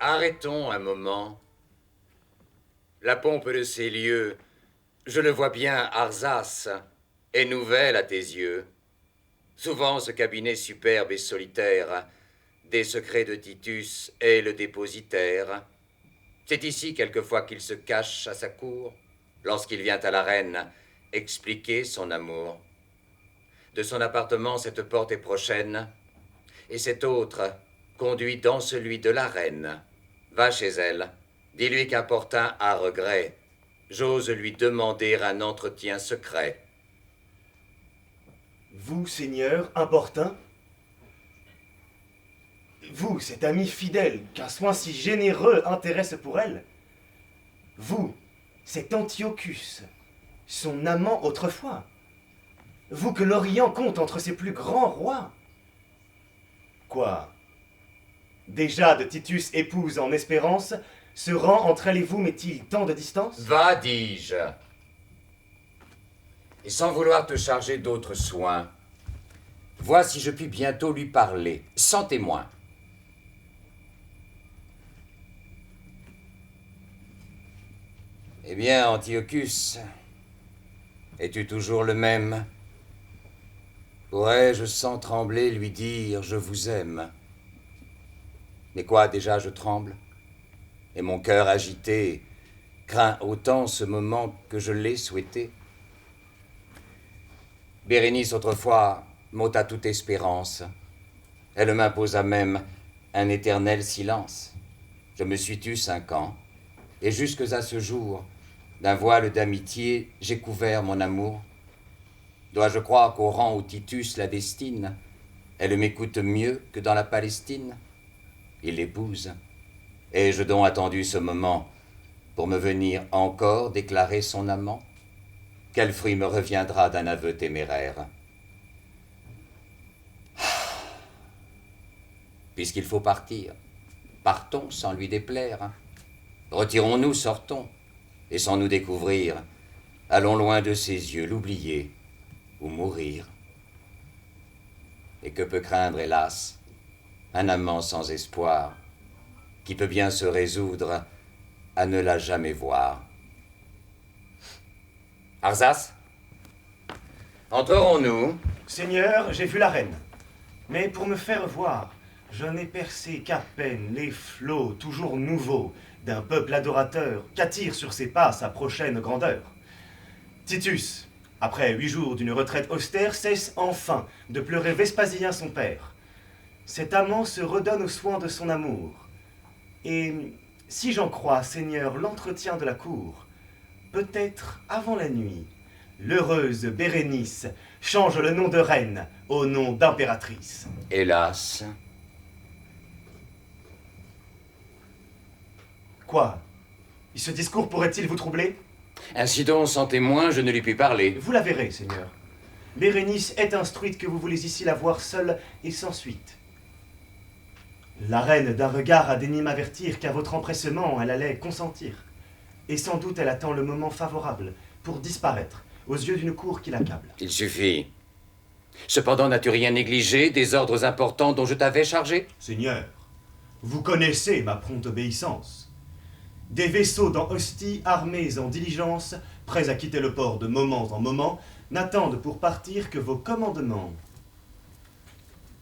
Arrêtons un moment. La pompe de ces lieux, je le vois bien, Arzas, est nouvelle à tes yeux. Souvent ce cabinet superbe et solitaire des secrets de Titus est le dépositaire. C'est ici quelquefois qu'il se cache à sa cour, lorsqu'il vient à la reine expliquer son amour. De son appartement, cette porte est prochaine, et cette autre conduit dans celui de la reine. Va chez elle, dis-lui qu'importun à regret, j'ose lui demander un entretien secret. Vous, Seigneur, importun? Vous, cet ami fidèle, qu'un soin si généreux intéresse pour elle? Vous, cet Antiochus, son amant autrefois? Vous que l'Orient compte entre ses plus grands rois? Quoi? Déjà de Titus épouse en espérance, ce rang entre elle et vous met-il tant de distance? Va, dis-je, et sans vouloir te charger d'autres soins, vois si je puis bientôt lui parler, sans témoin. Eh bien, Antiochus, es-tu toujours le même? Pourrais-je sans trembler lui dire « je vous aime » Mais quoi, déjà je tremble, et mon cœur agité craint autant ce moment que je l'ai souhaité. Bérénice autrefois m'ôta toute espérance. Elle m'imposa même un éternel silence. Je me suis tu 5 ans, et jusques à ce jour, d'un voile d'amitié, j'ai couvert mon amour. Dois-je croire qu'au rang où Titus la destine, elle m'écoute mieux que dans la Palestine? Il l'épouse. Ai-je donc attendu ce moment pour me venir encore déclarer son amant? Quel fruit me reviendra d'un aveu téméraire? Puisqu'il faut partir, partons sans lui déplaire. Retirons-nous, sortons, et sans nous découvrir, allons loin de ses yeux, l'oublier ou mourir. Et que peut craindre, hélas, un amant sans espoir, qui peut bien se résoudre à ne la jamais voir? Arzas, entrerons-nous? Seigneur, j'ai vu la reine. Mais pour me faire voir, je n'ai percé qu'à peine les flots toujours nouveaux d'un peuple adorateur qu'attire sur ses pas sa prochaine grandeur. Titus, après 8 jours d'une retraite austère, cesse enfin de pleurer Vespasien son père. Cet amant se redonne aux soins de son amour. Et si j'en crois, Seigneur, l'entretien de la cour, peut-être avant la nuit, l'heureuse Bérénice change le nom de reine au nom d'impératrice. Hélas. Quoi? Ce discours pourrait-il vous troubler? Ainsi donc, sans témoin, je ne lui puis parler. Vous la verrez, Seigneur. Bérénice est instruite que vous voulez ici la voir seule et sans suite. La reine d'un regard a daigné m'avertir qu'à votre empressement elle allait consentir. Et sans doute elle attend le moment favorable pour disparaître aux yeux d'une cour qui l'accable. Il suffit. Cependant, n'as-tu rien négligé des ordres importants dont je t'avais chargé? Seigneur, vous connaissez ma prompte obéissance. Des vaisseaux dans Ostie, armés en diligence, prêts à quitter le port de moment en moment, n'attendent pour partir que vos commandements.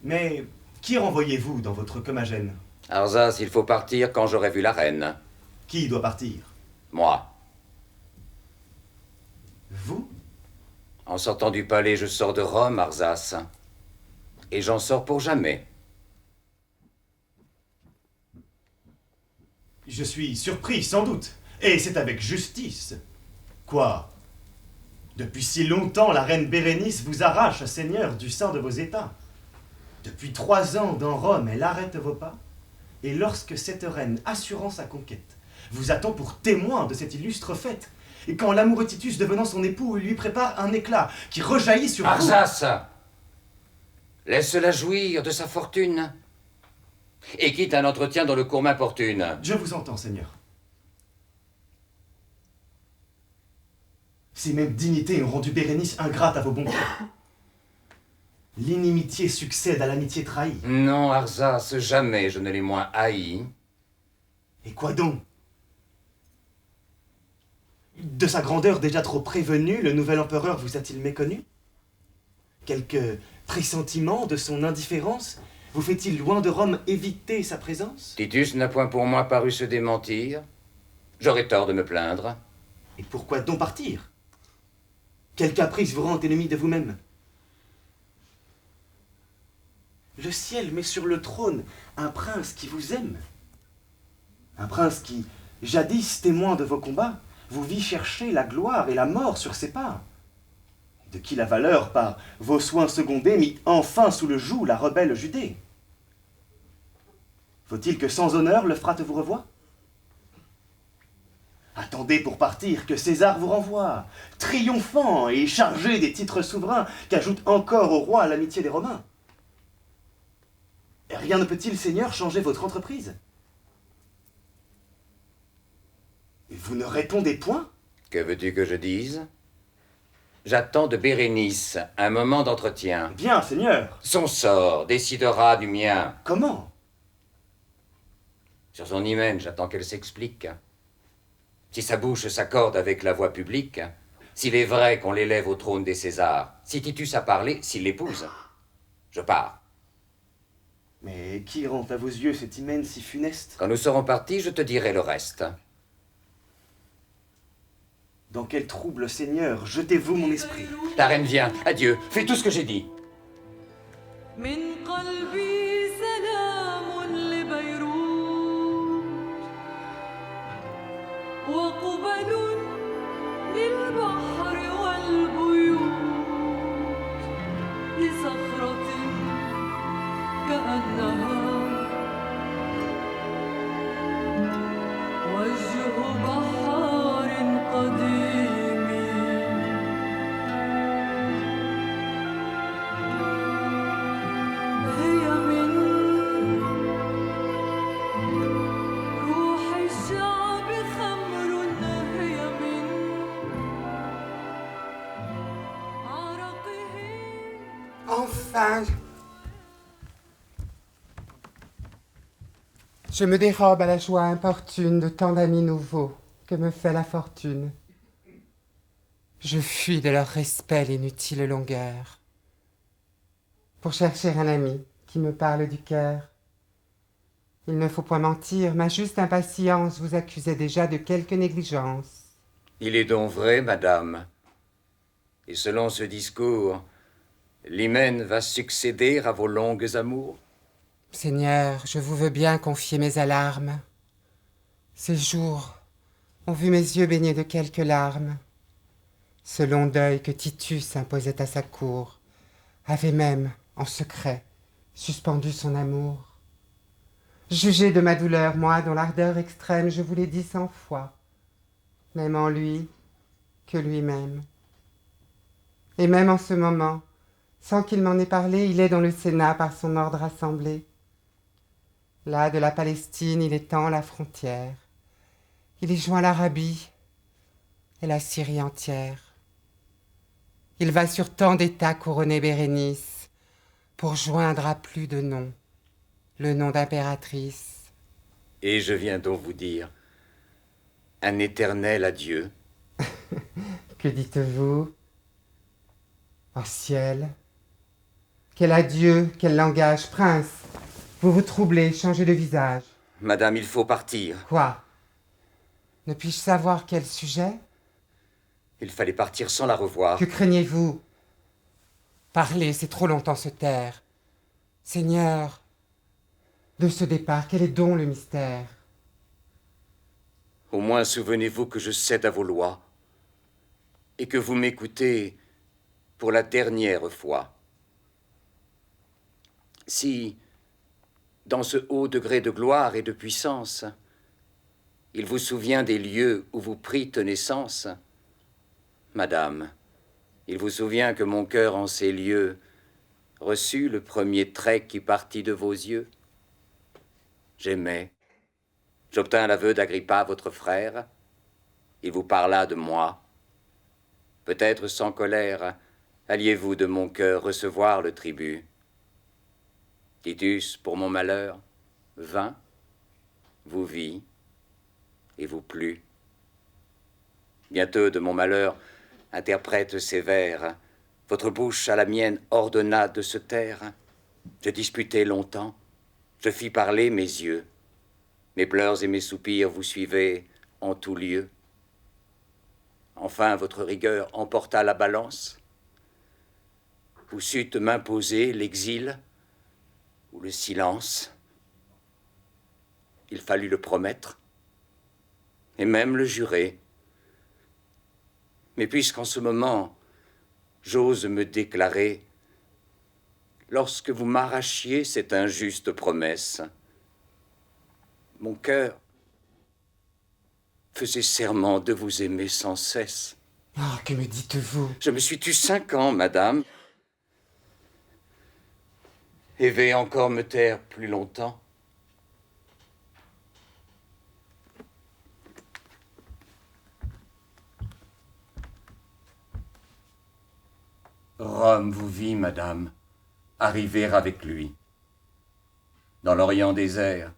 Mais qui renvoyez-vous dans votre Comagène? Arzas, il faut partir quand j'aurai vu la reine. Qui doit partir? Moi. Vous? En sortant du palais, je sors de Rome, Arzas. Et j'en sors pour jamais. Je suis surpris, sans doute, et c'est avec justice. Quoi? Depuis si longtemps, la reine Bérénice vous arrache, Seigneur, du sein de vos états. Depuis 3 ans, dans Rome, elle arrête vos pas. Et lorsque cette reine, assurant sa conquête, vous attend pour témoin de cette illustre fête, et quand l'amoureux Titus, devenant son époux, lui prépare un éclat qui rejaillit sur vous... Arzas! Laisse-la jouir de sa fortune. Et quitte un entretien dont le cours m'importune. Je vous entends, Seigneur. Ces mêmes dignités ont rendu Bérénice ingrate à vos bontés. L'inimitié succède à l'amitié trahie. Non, Arzas, jamais je ne l'ai moins haï. Et quoi donc? De sa grandeur déjà trop prévenue, le nouvel empereur vous a-t-il méconnu? Quelque pressentiment de son indifférence vous fait-il loin de Rome éviter sa présence? Titus n'a point pour moi paru se démentir. J'aurais tort de me plaindre. Et pourquoi donc partir? Quel caprice vous rend ennemi de vous-même? Le ciel met sur le trône un prince qui vous aime. Un prince qui, jadis témoin de vos combats, vous vit chercher la gloire et la mort sur ses pas. De qui la valeur, par vos soins secondés, mit enfin sous le joug la rebelle Judée. Faut-il que sans honneur le frate vous revoie? Attendez pour partir que César vous renvoie, triomphant et chargé des titres souverains qu'ajoute encore au roi l'amitié des Romains. Et rien ne peut-il, Seigneur, changer votre entreprise? Et vous ne répondez point? Que veux-tu que je dise? J'attends de Bérénice un moment d'entretien. Bien, Seigneur. Son sort décidera du mien. Comment? Sur son hymen, j'attends qu'elle s'explique. Si sa bouche s'accorde avec la voix publique, s'il est vrai qu'on l'élève au trône des Césars, si Titus a parlé, s'il l'épouse, je pars. Mais qui rend à vos yeux cet hymen si funeste? Quand nous serons partis, je te dirai le reste. Dans quel trouble, Seigneur, jetez-vous mon esprit? La reine vient. Adieu. Fais tout ce que j'ai dit. Enfin, je me dérobe à la joie importune de tant d'amis nouveaux que me fait la fortune. Je fuis de leur respect l'inutile longueur, pour chercher un ami qui me parle du cœur. Il ne faut point mentir, ma juste impatience vous accusait déjà de quelque négligence. Il est donc vrai, madame. Et selon ce discours, l'hymen va succéder à vos longues amours? Seigneur, je vous veux bien confier mes alarmes. Ces jours ont vu mes yeux baignés de quelques larmes. Ce long deuil que Titus imposait à sa cour avait même, en secret, suspendu son amour. Jugez de ma douleur, moi, dont l'ardeur extrême, je vous l'ai dit 100 fois, n'aimant lui que lui-même. Et même en ce moment, sans qu'il m'en ait parlé, il est dans le Sénat par son ordre assemblé. Là, de la Palestine, il étend la frontière. Il y joint l'Arabie et la Syrie entière. Il va sur tant d'États couronner Bérénice pour joindre à plus de noms le nom d'impératrice. Et je viens donc vous dire un éternel adieu. Que dites-vous? Oh ciel! Quel adieu, quel langage, prince! Vous vous troublez, changez de visage. Madame, il faut partir. Quoi? Ne puis-je savoir quel sujet? Il fallait partir sans la revoir. Que craignez-vous? Parlez, c'est trop longtemps se taire. Seigneur, de ce départ, quel est donc le mystère? Au moins souvenez-vous que je cède à vos lois et que vous m'écoutez pour la dernière fois. Si, dans ce haut degré de gloire et de puissance, il vous souvient des lieux où vous prîtes naissance, Madame, il vous souvient que mon cœur en ces lieux reçut le premier trait qui partit de vos yeux. J'aimais. J'obtins l'aveu d'Agrippa, votre frère. Il vous parla de moi. Peut-être sans colère, alliez-vous de mon cœur recevoir le tribut. Titus, pour mon malheur, vint, vous vit, et vous plut. Bientôt de mon malheur, interprète ces vers, votre bouche à la mienne ordonna de se taire. Je disputai longtemps, je fis parler mes yeux. Mes pleurs et mes soupirs vous suivaient en tout lieu. Enfin, votre rigueur emporta la balance. Vous sûtes m'imposer l'exil ou le silence. Il fallut le promettre et même le jurer. Mais puisqu'en ce moment, j'ose me déclarer, lorsque vous m'arrachiez cette injuste promesse, mon cœur faisait serment de vous aimer sans cesse. Oh, que me dites-vous? Je me suis tu 5 ans, madame, et vais encore me taire plus longtemps. Rome vous vit, madame, arriver avec lui. Dans l'Orient désert,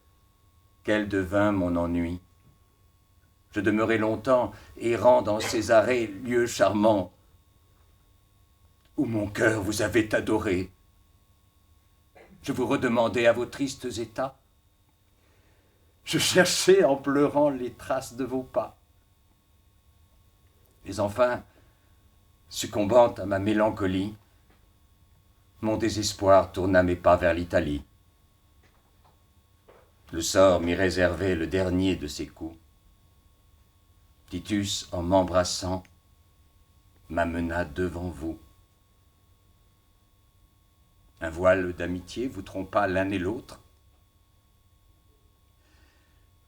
quel devint mon ennui. Je demeurai longtemps, errant dans Césarée, lieu charmant, où mon cœur vous avait adoré. Je vous redemandai à vos tristes états. Je cherchais en pleurant les traces de vos pas. Mais enfin, succombant à ma mélancolie, mon désespoir tourna mes pas vers l'Italie. Le sort m'y réservait le dernier de ses coups. Titus, en m'embrassant, m'amena devant vous. Un voile d'amitié vous trompa l'un et l'autre.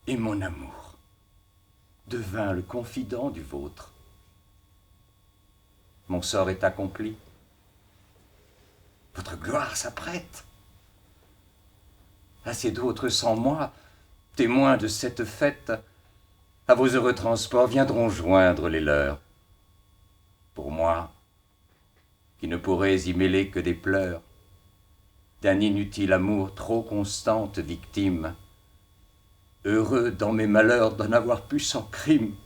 Et mon amour devint le confident du vôtre. Mon sort est accompli. Votre gloire s'apprête. Assez d'autres sans moi, témoins de cette fête, à vos heureux transports viendront joindre les leurs. Pour moi, qui ne pourrais y mêler que des pleurs, d'un inutile amour trop constante victime, heureux dans mes malheurs d'en avoir pu sans crime.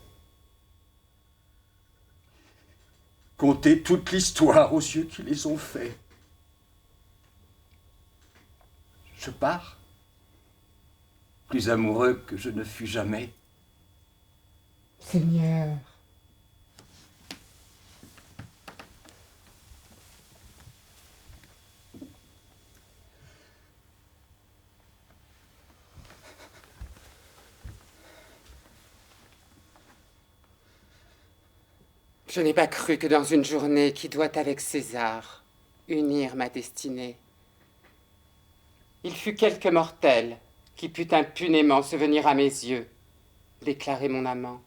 Contez toute l'histoire aux yeux qui les ont faits. Je pars, plus amoureux que je ne fus jamais. Seigneur, je n'ai pas cru que dans une journée qui doit avec César unir ma destinée, il fut quelque mortel qui put impunément se venir à mes yeux, déclarer mon amant.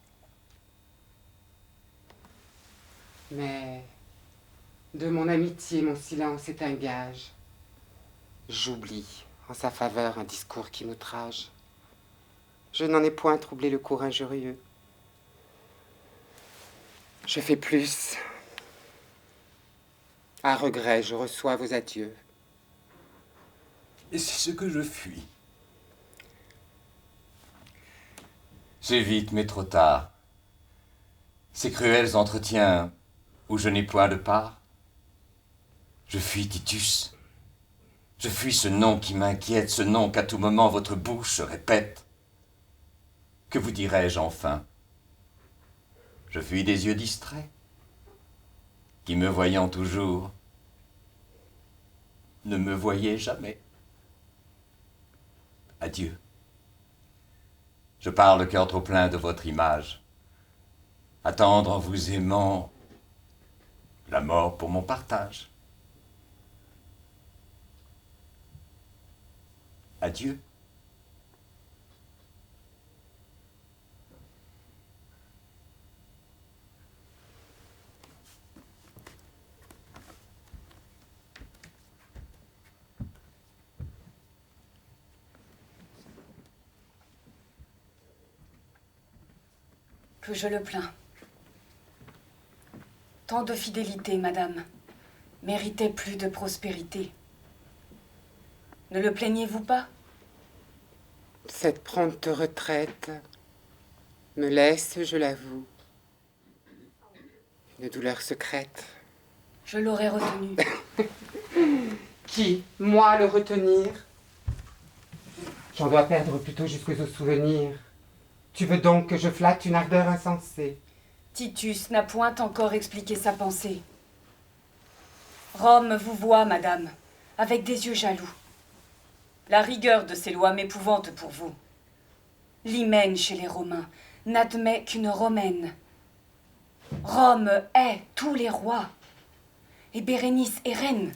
Mais de mon amitié, mon silence est un gage. J'oublie en sa faveur un discours qui m'outrage. Je n'en ai point troublé le cours injurieux. Je fais plus. À regret, je reçois vos adieux. Et c'est ce que je fuis. C'est vite, mais trop tard. Ces cruels entretiens où je n'ai point de part. Je fuis Titus. Je fuis ce nom qui m'inquiète, ce nom qu'à tout moment votre bouche répète. Que vous dirai-je enfin? Je fuis des yeux distraits, qui me voyant toujours, ne me voyaient jamais. Adieu. Je pars le cœur trop plein de votre image. Attendre en vous aimant la mort pour mon partage. Adieu. Que je le plains. Tant de fidélité, madame, méritait plus de prospérité. Ne le plaignez-vous pas? Cette prompte retraite me laisse, je l'avoue, une douleur secrète. Je l'aurais retenu. Qui? Moi le retenir? J'en dois perdre plutôt jusqu'aux souvenirs. Tu veux donc que je flatte une ardeur insensée? Titus n'a point encore expliqué sa pensée. Rome vous voit, madame, avec des yeux jaloux. La rigueur de ces lois m'épouvante pour vous. L'hymen chez les Romains n'admet qu'une Romaine. Rome est tous les rois, et Bérénice est reine.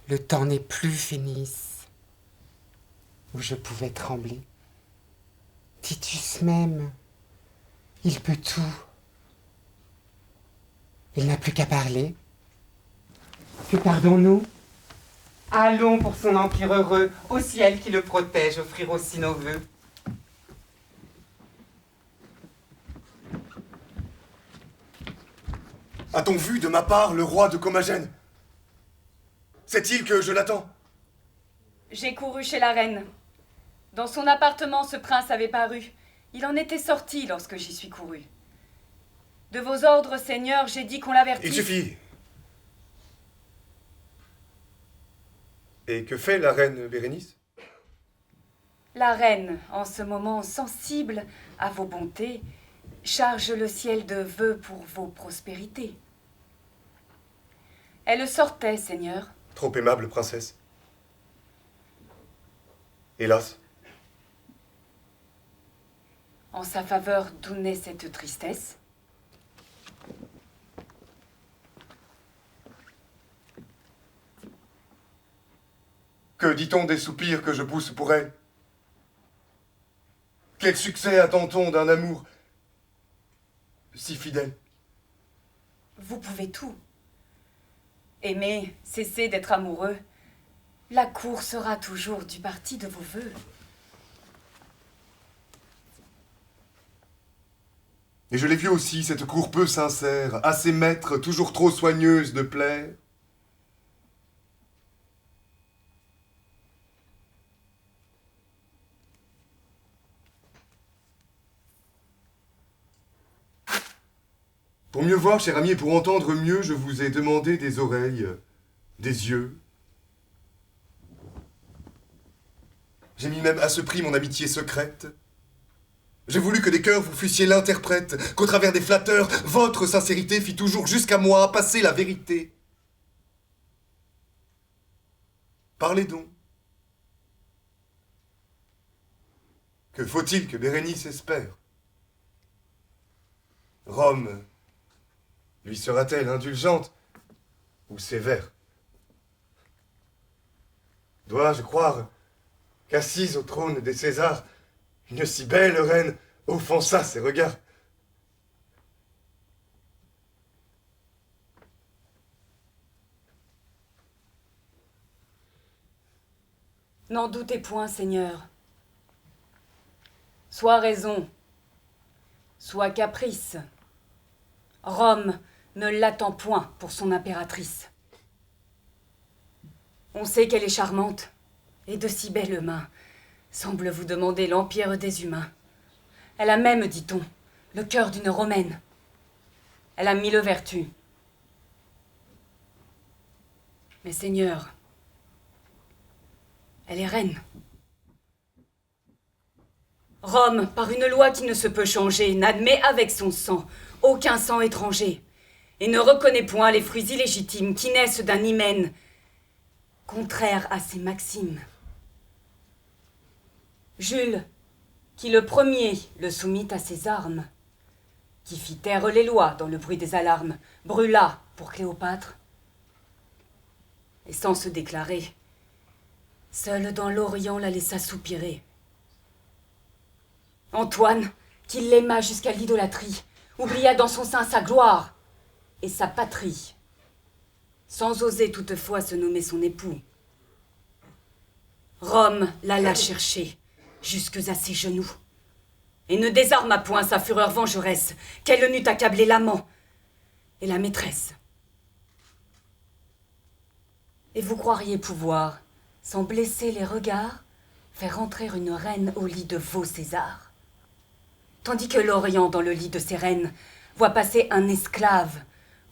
Le temps n'est plus, Phénice, où je pouvais trembler. Titus même, il peut tout. Il n'a plus qu'à parler. Que pardons-nous? Allons pour son empire heureux, au ciel qui le protège, offrir aussi nos vœux. A-t-on vu de ma part le roi de Commagène? Sait-il que je l'attends? J'ai couru chez la reine. Dans son appartement, ce prince avait paru. Il en était sorti lorsque j'y suis couru. De vos ordres, Seigneur, j'ai dit qu'on l'avertisse. Il suffit. Et que fait la reine Bérénice? La reine, en ce moment sensible à vos bontés, charge le ciel de vœux pour vos prospérités. Elle sortait, Seigneur. Trop aimable princesse. Hélas. En sa faveur, d'où naît cette tristesse? Que dit-on des soupirs que je pousse pour elle? Quel succès attend-on d'un amour si fidèle? Vous pouvez tout. Aimer, cesser d'être amoureux. La cour sera toujours du parti de vos vœux. Et je l'ai vu aussi, cette cour peu sincère, assez maître, toujours trop soigneuse de plaire. Pour mieux voir, cher ami, et pour entendre mieux, je vous ai demandé des oreilles, des yeux. J'ai mis même à ce prix mon amitié secrète. J'ai voulu que des cœurs vous fussiez l'interprète, qu'au travers des flatteurs, votre sincérité fit toujours jusqu'à moi passer la vérité. Parlez donc. Que faut-il que Bérénice espère? Rome lui sera-t-elle indulgente ou sévère? Dois-je croire qu'assise au trône des Césars, une si belle reine offensa ses regards? N'en doutez point, Seigneur. Soit raison, soit caprice. Rome ne l'attend point pour son impératrice. On sait qu'elle est charmante, et de si belles mains semble vous demander l'empire des humains. Elle a même, dit-on, le cœur d'une Romaine. Elle a mille vertus. Mais Seigneur, elle est reine. Rome, par une loi qui ne se peut changer, n'admet avec son sang aucun sang étranger, et ne reconnaît point les fruits illégitimes qui naissent d'un hymen, contraire à ses maximes. Jules, qui le premier le soumit à ses armes, qui fit taire les lois dans le bruit des alarmes, brûla pour Cléopâtre, et sans se déclarer, seul dans l'Orient la laissa soupirer. Antoine, qui l'aima jusqu'à l'idolâtrie, oublia dans son sein sa gloire et sa patrie, sans oser toutefois se nommer son époux. Rome l'alla chercher jusque à ses genoux, et ne désarma point sa fureur vengeresse, qu'elle n'eût accablé l'amant et la maîtresse. Et vous croiriez pouvoir, sans blesser les regards, faire entrer une reine au lit de vos Césars? tandis que l'Orient, dans le lit de ses reines, voit passer un esclave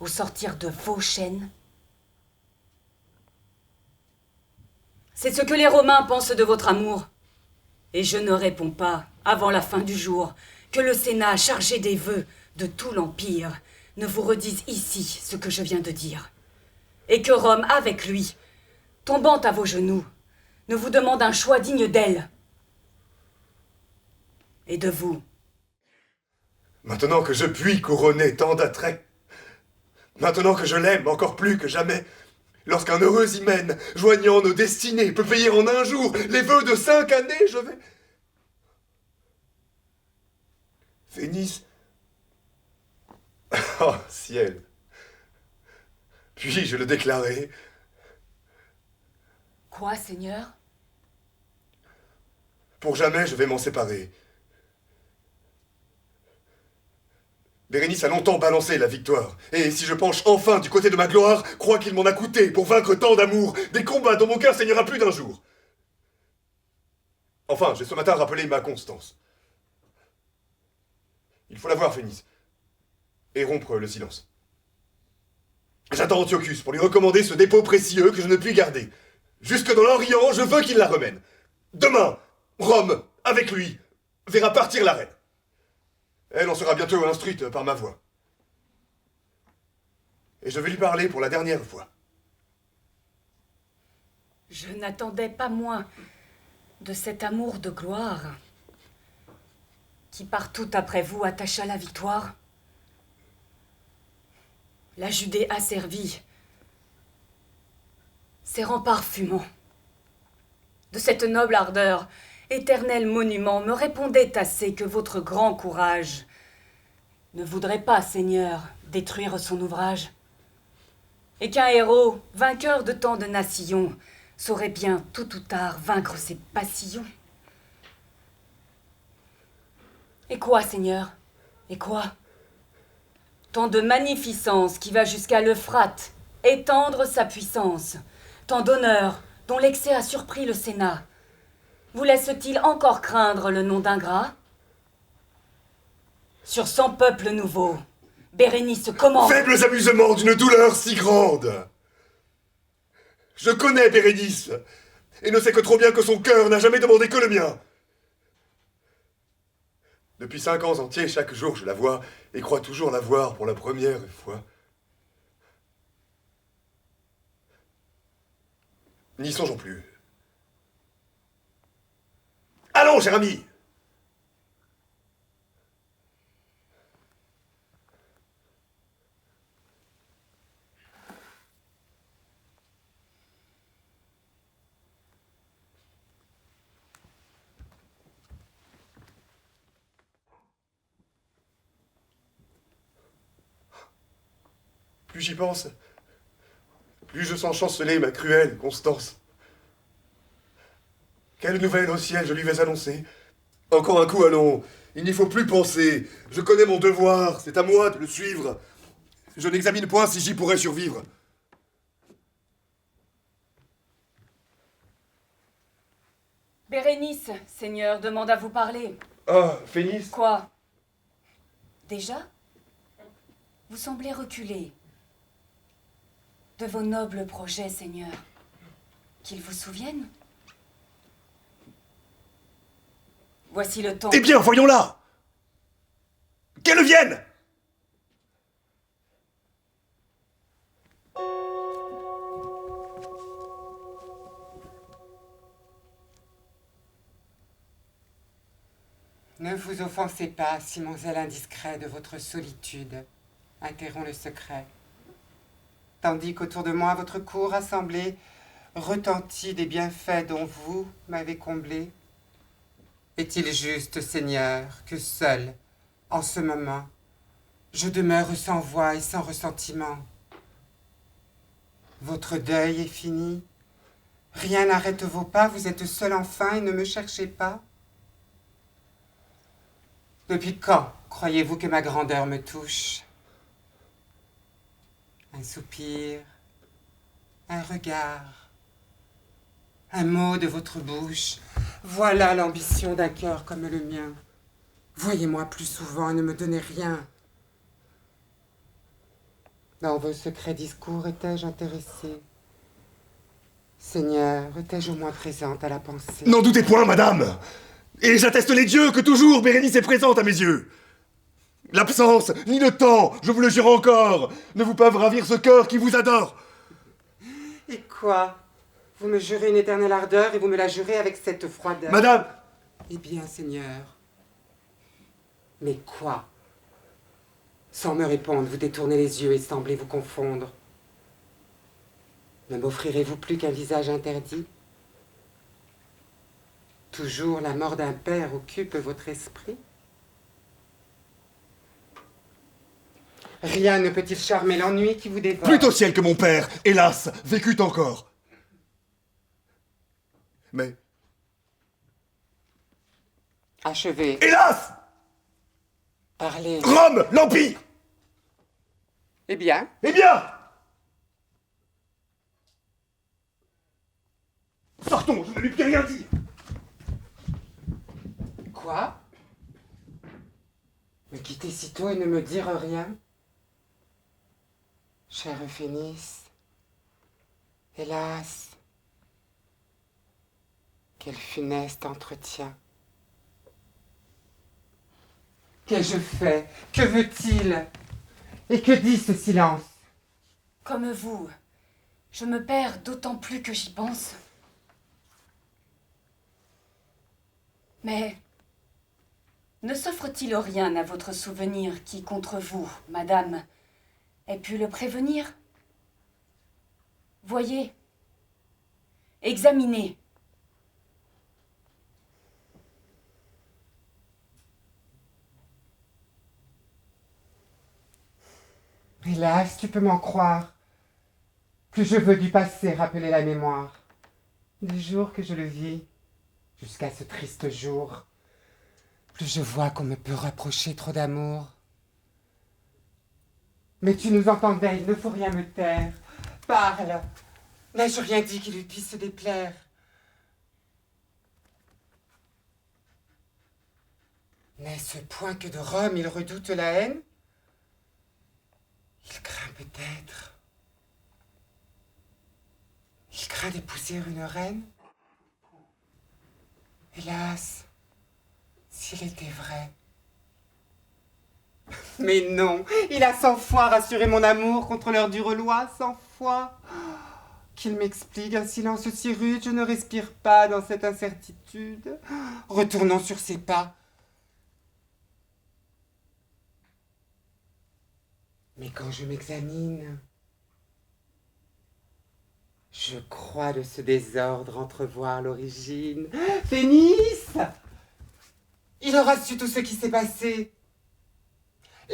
au sortir de vos chaînes? C'est ce que les Romains pensent de votre amour. Et je ne réponds pas, avant la fin du jour, que le Sénat, chargé des vœux de tout l'Empire, ne vous redise ici ce que je viens de dire. Et que Rome, avec lui, tombant à vos genoux, ne vous demande un choix digne d'elle. Et de vous. Maintenant que je puis couronner tant d'attraits, maintenant que je l'aime encore plus que jamais, lorsqu'un heureux hymen, joignant nos destinées, peut payer en un jour les vœux de 5 années, je vais... Phénice... Oh, ciel! Puis-je le déclarer? Quoi, Seigneur? Pour jamais, je vais m'en séparer. Bérénice a longtemps balancé la victoire, et si je penche enfin du côté de ma gloire, crois qu'il m'en a coûté, pour vaincre tant d'amour, des combats dont mon cœur saignera plus d'un jour. Enfin, j'ai ce matin rappelé ma constance. Il faut la voir, Phénice, et rompre le silence. J'attends Antiochus pour lui recommander ce dépôt précieux que je ne puis garder. Jusque dans l'Orient, je veux qu'il la remène. Demain, Rome, avec lui, verra partir la reine. Elle en sera bientôt instruite par ma voix. Et je vais lui parler pour la dernière fois. Je n'attendais pas moins de cet amour de gloire qui partout après vous attacha la victoire. La Judée asservie, ses remparts fumants. De cette noble ardeur, éternel monument, me répondait assez que votre grand courage ne voudrait pas, Seigneur, détruire son ouvrage, et qu'un héros, vainqueur de tant de nations, saurait bien, tôt ou tard, vaincre ses passions. Et quoi, Seigneur? Et quoi? Tant de magnificence qui va jusqu'à l'Euphrate, étendre sa puissance, tant d'honneur dont l'excès a surpris le Sénat, vous laisse-t-il encore craindre le nom d'ingrat? Sur 100 peuples nouveaux, Bérénice commande... Faibles amusements d'une douleur si grande! Je connais Bérénice, et ne sais que trop bien que son cœur n'a jamais demandé que le mien. Depuis 5 ans entiers, chaque jour je la vois, et crois toujours la voir pour la première fois. N'y songeons plus. Allons, cher ami! Plus j'y pense, plus je sens chanceler ma cruelle Constance. Quelle nouvelle au ciel je lui vais annoncer? Encore un coup, allons. Il n'y faut plus penser. Je connais mon devoir, c'est à moi de le suivre. Je n'examine point si j'y pourrais survivre. Bérénice, Seigneur, demande à vous parler. Ah, Phénice? Quoi? Déjà? Vous semblez reculer de vos nobles projets, Seigneur. Qu'ils vous souviennent? Voici le temps... Eh bien, voyons-la! Qu'elle vienne! Ne vous offensez pas si mon zèle indiscret de votre solitude interrompt le secret, tandis qu'autour de moi votre cour assemblée retentit des bienfaits dont vous m'avez comblé. Est-il juste, Seigneur, que seul, en ce moment, je demeure sans voix et sans ressentiment? Votre deuil est fini, rien n'arrête vos pas, vous êtes seul enfin et ne me cherchez pas. Depuis quand croyez-vous que ma grandeur me touche? Un soupir, un regard, un mot de votre bouche, voilà l'ambition d'un cœur comme le mien. Voyez-moi plus souvent et ne me donnez rien. Dans vos secrets discours étais-je intéressée? Seigneur, étais-je au moins présente à la pensée? N'en doutez point, madame! Et j'atteste les dieux que toujours Bérénice est présente à mes yeux! L'absence, ni le temps, je vous le jure encore, ne vous peuvent ravir ce cœur qui vous adore! Et quoi? Vous me jurez une éternelle ardeur et vous me la jurez avec cette froideur. Madame! Eh bien, Seigneur. Mais quoi? Sans me répondre, vous détournez les yeux et semblez vous confondre. Ne m'offrirez-vous plus qu'un visage interdit? Toujours la mort d'un père occupe votre esprit? Rien ne peut-il charmer l'ennui qui vous dévore? Plutôt ciel que mon père, hélas, vécut encore. Mais, Achevez, hélas! parlez. Rome, l'Empire! Eh bien, Eh bien! Sortons, je ne lui puis rien dire! quoi? Me quitter si tôt et ne me dire rien? Chère Euphénice, hélas, quel funeste entretien. Qu'ai-je fait? Que veut-il? Et que dit ce silence? Comme vous, je me perds d'autant plus que j'y pense. Mais ne s'offre-t-il rien à votre souvenir qui, contre vous, madame, ait pu le prévenir? Voyez, examinez. Hélas, tu peux m'en croire. Plus je veux du passé rappeler la mémoire, du jour que je le vis, jusqu'à ce triste jour, plus je vois qu'on me peut rapprocher trop d'amour. Mais tu nous entendais, il ne faut rien me taire. Parle. N'ai-je rien dit qui lui puisse se déplaire? N'est-ce point que de Rome il redoute la haine? Il craint peut-être. Il craint d'épouser une reine? Hélas, s'il était vrai. Mais non, il a 100 fois rassuré mon amour contre l'heure du reloi, 100 fois. Qu'il m'explique un silence si rude, je ne respire pas dans cette incertitude. Retournons sur ses pas. Mais quand je m'examine, je crois de ce désordre entrevoir l'origine. Phénice! Il aura su tout ce qui s'est passé.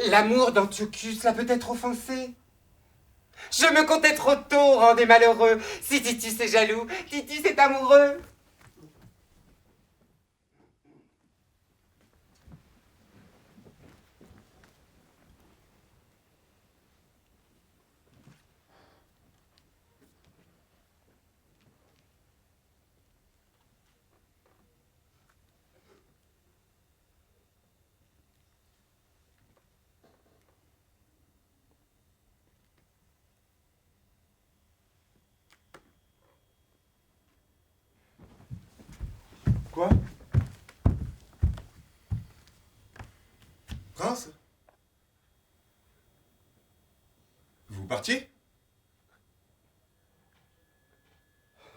L'amour d'Antiochus l'a peut-être offensé. Je me comptais trop tôt, rendez malheureux. Si Titus est jaloux, Titus est amoureux. Quoi? Prince? Vous partiez?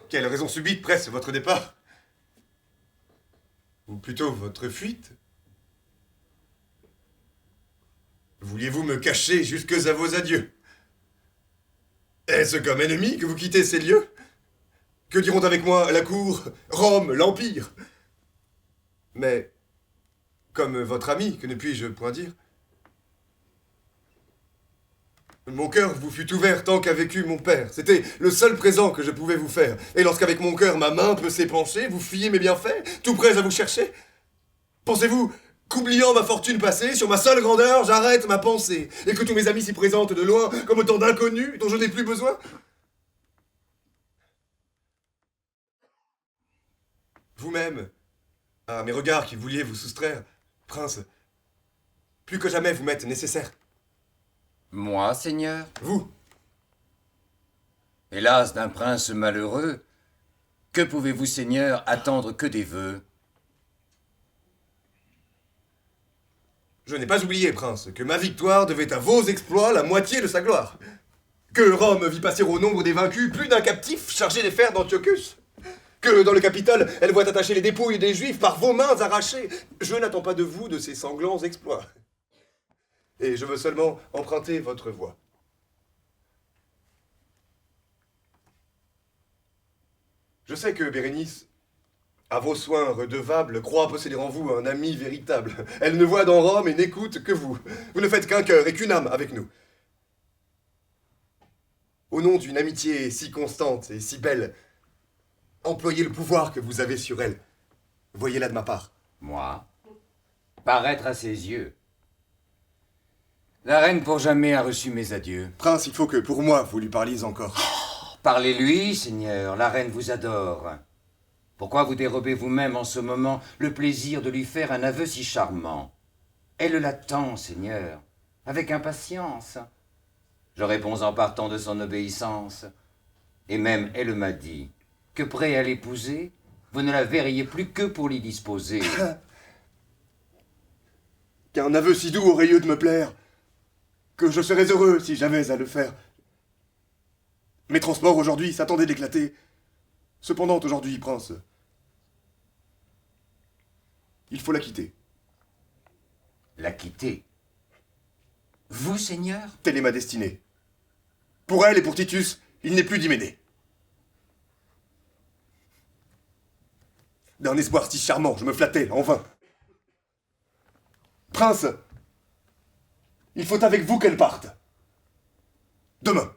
Quelle raison subite presse votre départ? Ou plutôt votre fuite? Vouliez-vous me cacher jusque à vos adieux? Est-ce comme ennemi que vous quittez ces lieux? Que diront avec moi la cour, Rome, l'Empire? Mais, comme votre ami, que ne puis-je point dire? Mon cœur vous fut ouvert tant qu'a vécu mon père. C'était le seul présent que je pouvais vous faire. Et lorsqu'avec mon cœur ma main peut s'épancher, vous fuyez mes bienfaits, tout prêts à vous chercher? Pensez-vous qu'oubliant ma fortune passée, sur ma seule grandeur, j'arrête ma pensée, et que tous mes amis s'y présentent de loin comme autant d'inconnus dont je n'ai plus besoin? Vous-même, à mes regards qui vouliez vous soustraire, prince, plus que jamais vous m'êtes nécessaire. Moi, Seigneur? Vous, Hélas, d'un prince malheureux, que pouvez-vous, Seigneur, attendre que des vœux? je n'ai pas oublié, prince, que ma victoire devait à vos exploits la moitié de sa gloire. Que Rome vit passer au nombre des vaincus plus d'un captif chargé des fers d'Antiochus. Que dans le Capitole, elle voit attacher les dépouilles des Juifs par vos mains arrachées. Je n'attends pas de vous de ces sanglants exploits. Et je veux seulement emprunter votre voix. Je sais que Bérénice, à vos soins redevables, croit posséder en vous un ami véritable. Elle ne voit dans Rome et n'écoute que vous. Vous ne faites qu'un cœur et qu'une âme avec nous. Au nom d'une amitié si constante et si belle, employez le pouvoir que vous avez sur elle. Voyez-la de ma part. Moi? Paraître à ses yeux. La reine pour jamais a reçu mes adieux. Prince, il faut que pour moi vous lui parliez encore. Parlez-lui, Seigneur, la reine vous adore. Pourquoi vous dérobez vous-même en ce moment le plaisir de lui faire un aveu si charmant? Elle l'attend, Seigneur, avec impatience. Je réponds en partant de son obéissance. Et même elle m'a dit que prêt à l'épouser, vous ne la verriez plus que pour l'y disposer. Qu'un aveu si doux aurait lieu de me plaire, que je serais heureux si j'avais à le faire. Mes transports aujourd'hui s'attendaient d'éclater. Cependant, aujourd'hui, prince, il faut la quitter. La quitter? Vous, Seigneur? Telle est ma destinée. Pour elle et pour Titus, il n'est plus d'Hyménée. D'un espoir si charmant, je me flattais, en vain. Prince, il faut avec vous qu'elle parte. Demain.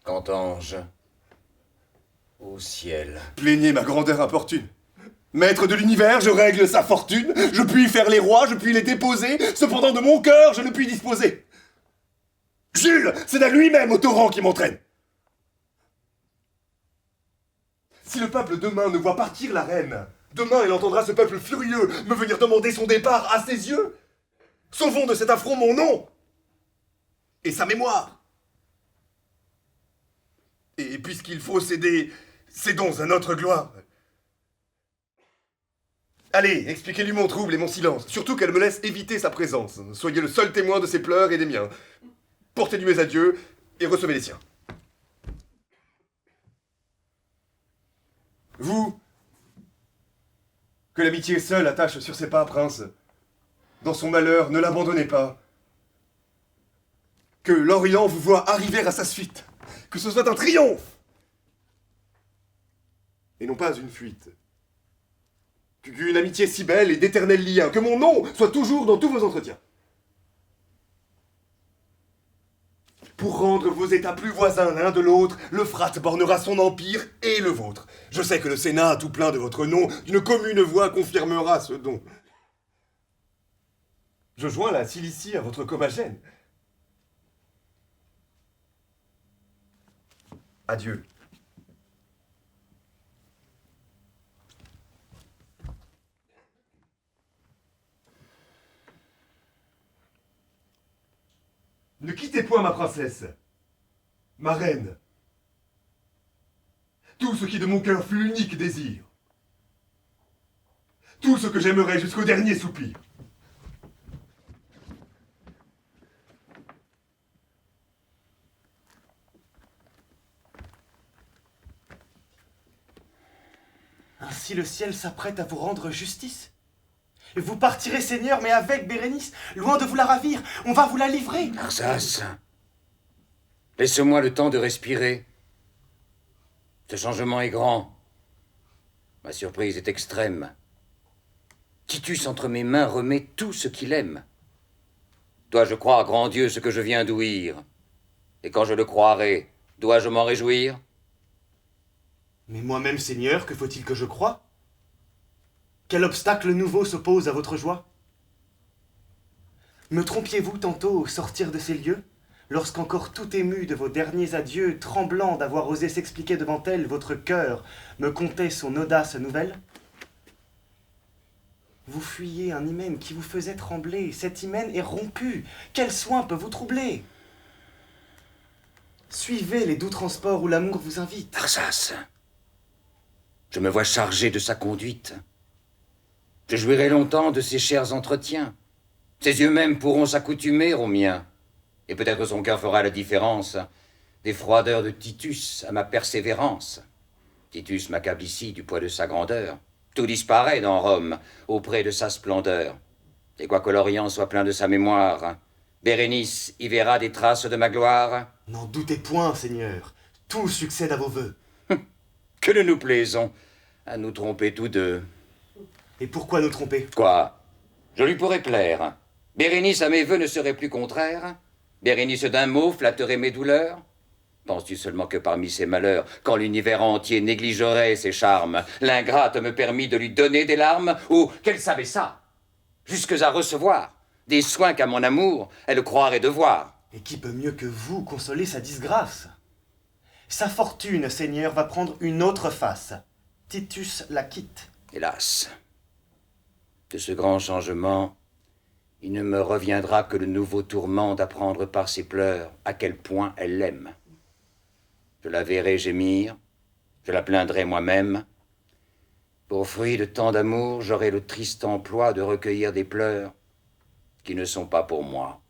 Qu'entends-je? Au ciel. Plaignez ma grandeur importune. Maître de l'univers, je règle sa fortune. Je puis faire les rois, je puis les déposer. Cependant, de mon cœur, je ne puis disposer. Jules, c'est à lui-même au torrent qui m'entraîne. Si le peuple demain ne voit partir la reine, demain il entendra ce peuple furieux me venir demander son départ à ses yeux. Sauvons de cet affront mon nom et sa mémoire. Et puisqu'il faut céder, cédons à notre gloire. Allez, expliquez-lui mon trouble et mon silence, surtout qu'elle me laisse éviter sa présence. Soyez le seul témoin de ses pleurs et des miens. Portez-lui mes adieux et recevez les siens. Vous, que l'amitié seule attache sur ses pas, prince, dans son malheur, ne l'abandonnez pas. Que l'Orient vous voie arriver à sa suite. Que ce soit un triomphe et non pas une fuite. Qu'une amitié si belle et d'éternel lien, que mon nom soit toujours dans tous vos entretiens. Pour rendre vos états plus voisins l'un de l'autre, l'Euphrate bornera son empire et le vôtre. Je sais que le Sénat, tout plein de votre nom, d'une commune voix confirmera ce don. Je joins la Cilicie à votre Commagène. Adieu. Ne quittez point ma princesse, ma reine. Tout ce qui de mon cœur fut l'unique désir. Tout ce que j'aimerais jusqu'au dernier soupir. Ainsi le ciel s'apprête à vous rendre justice. Vous partirez, Seigneur, mais avec Bérénice, loin de vous la ravir, on va vous la livrer. Arzas, laisse-moi le temps de respirer. Ce changement est grand. Ma surprise est extrême. Titus entre mes mains remet tout ce qu'il aime. Dois-je croire, grand Dieu, ce que je viens d'ouïr? Et quand je le croirai, dois-je m'en réjouir? Mais moi-même, Seigneur, que faut-il que je croie? Quel obstacle nouveau s'oppose à votre joie? Me trompiez-vous tantôt au sortir de ces lieux, lorsqu'encore tout ému de vos derniers adieux, tremblant d'avoir osé s'expliquer devant elle, votre cœur me contait son audace nouvelle? Vous fuyez un hymen qui vous faisait trembler. Cet hymen est rompu. Quel soin peut vous troubler? Suivez les doux transports où l'amour vous invite. Arzas, je me vois chargé de sa conduite. Je jouirai longtemps de ses chers entretiens. Ses yeux mêmes pourront s'accoutumer aux miens. Et peut-être son cœur fera la différence des froideurs de Titus à ma persévérance. Titus m'accable ici du poids de sa grandeur. Tout disparaît dans Rome, auprès de sa splendeur. Et quoique l'Orient soit plein de sa mémoire, Bérénice y verra des traces de ma gloire. N'en doutez point, Seigneur. Tout succède à vos vœux. Que nous nous plaisons à nous tromper tous deux. Et pourquoi nous tromper? Quoi? Je lui pourrais plaire. Bérénice à mes vœux ne serait plus contraire. Bérénice d'un mot flatterait mes douleurs. Penses-tu seulement que parmi ses malheurs, quand l'univers entier négligerait ses charmes, l'ingrate me permit de lui donner des larmes, ou qu'elle savait ça, jusque à recevoir des soins qu'à mon amour elle croirait devoir? Et qui peut mieux que vous consoler sa disgrâce? Sa fortune, Seigneur, va prendre une autre face. Titus la quitte. Hélas, de ce grand changement, il ne me reviendra que le nouveau tourment d'apprendre par ses pleurs à quel point elle l'aime. Je la verrai gémir, je la plaindrai moi-même. Pour fruit de tant d'amour, j'aurai le triste emploi de recueillir des pleurs qui ne sont pas pour moi.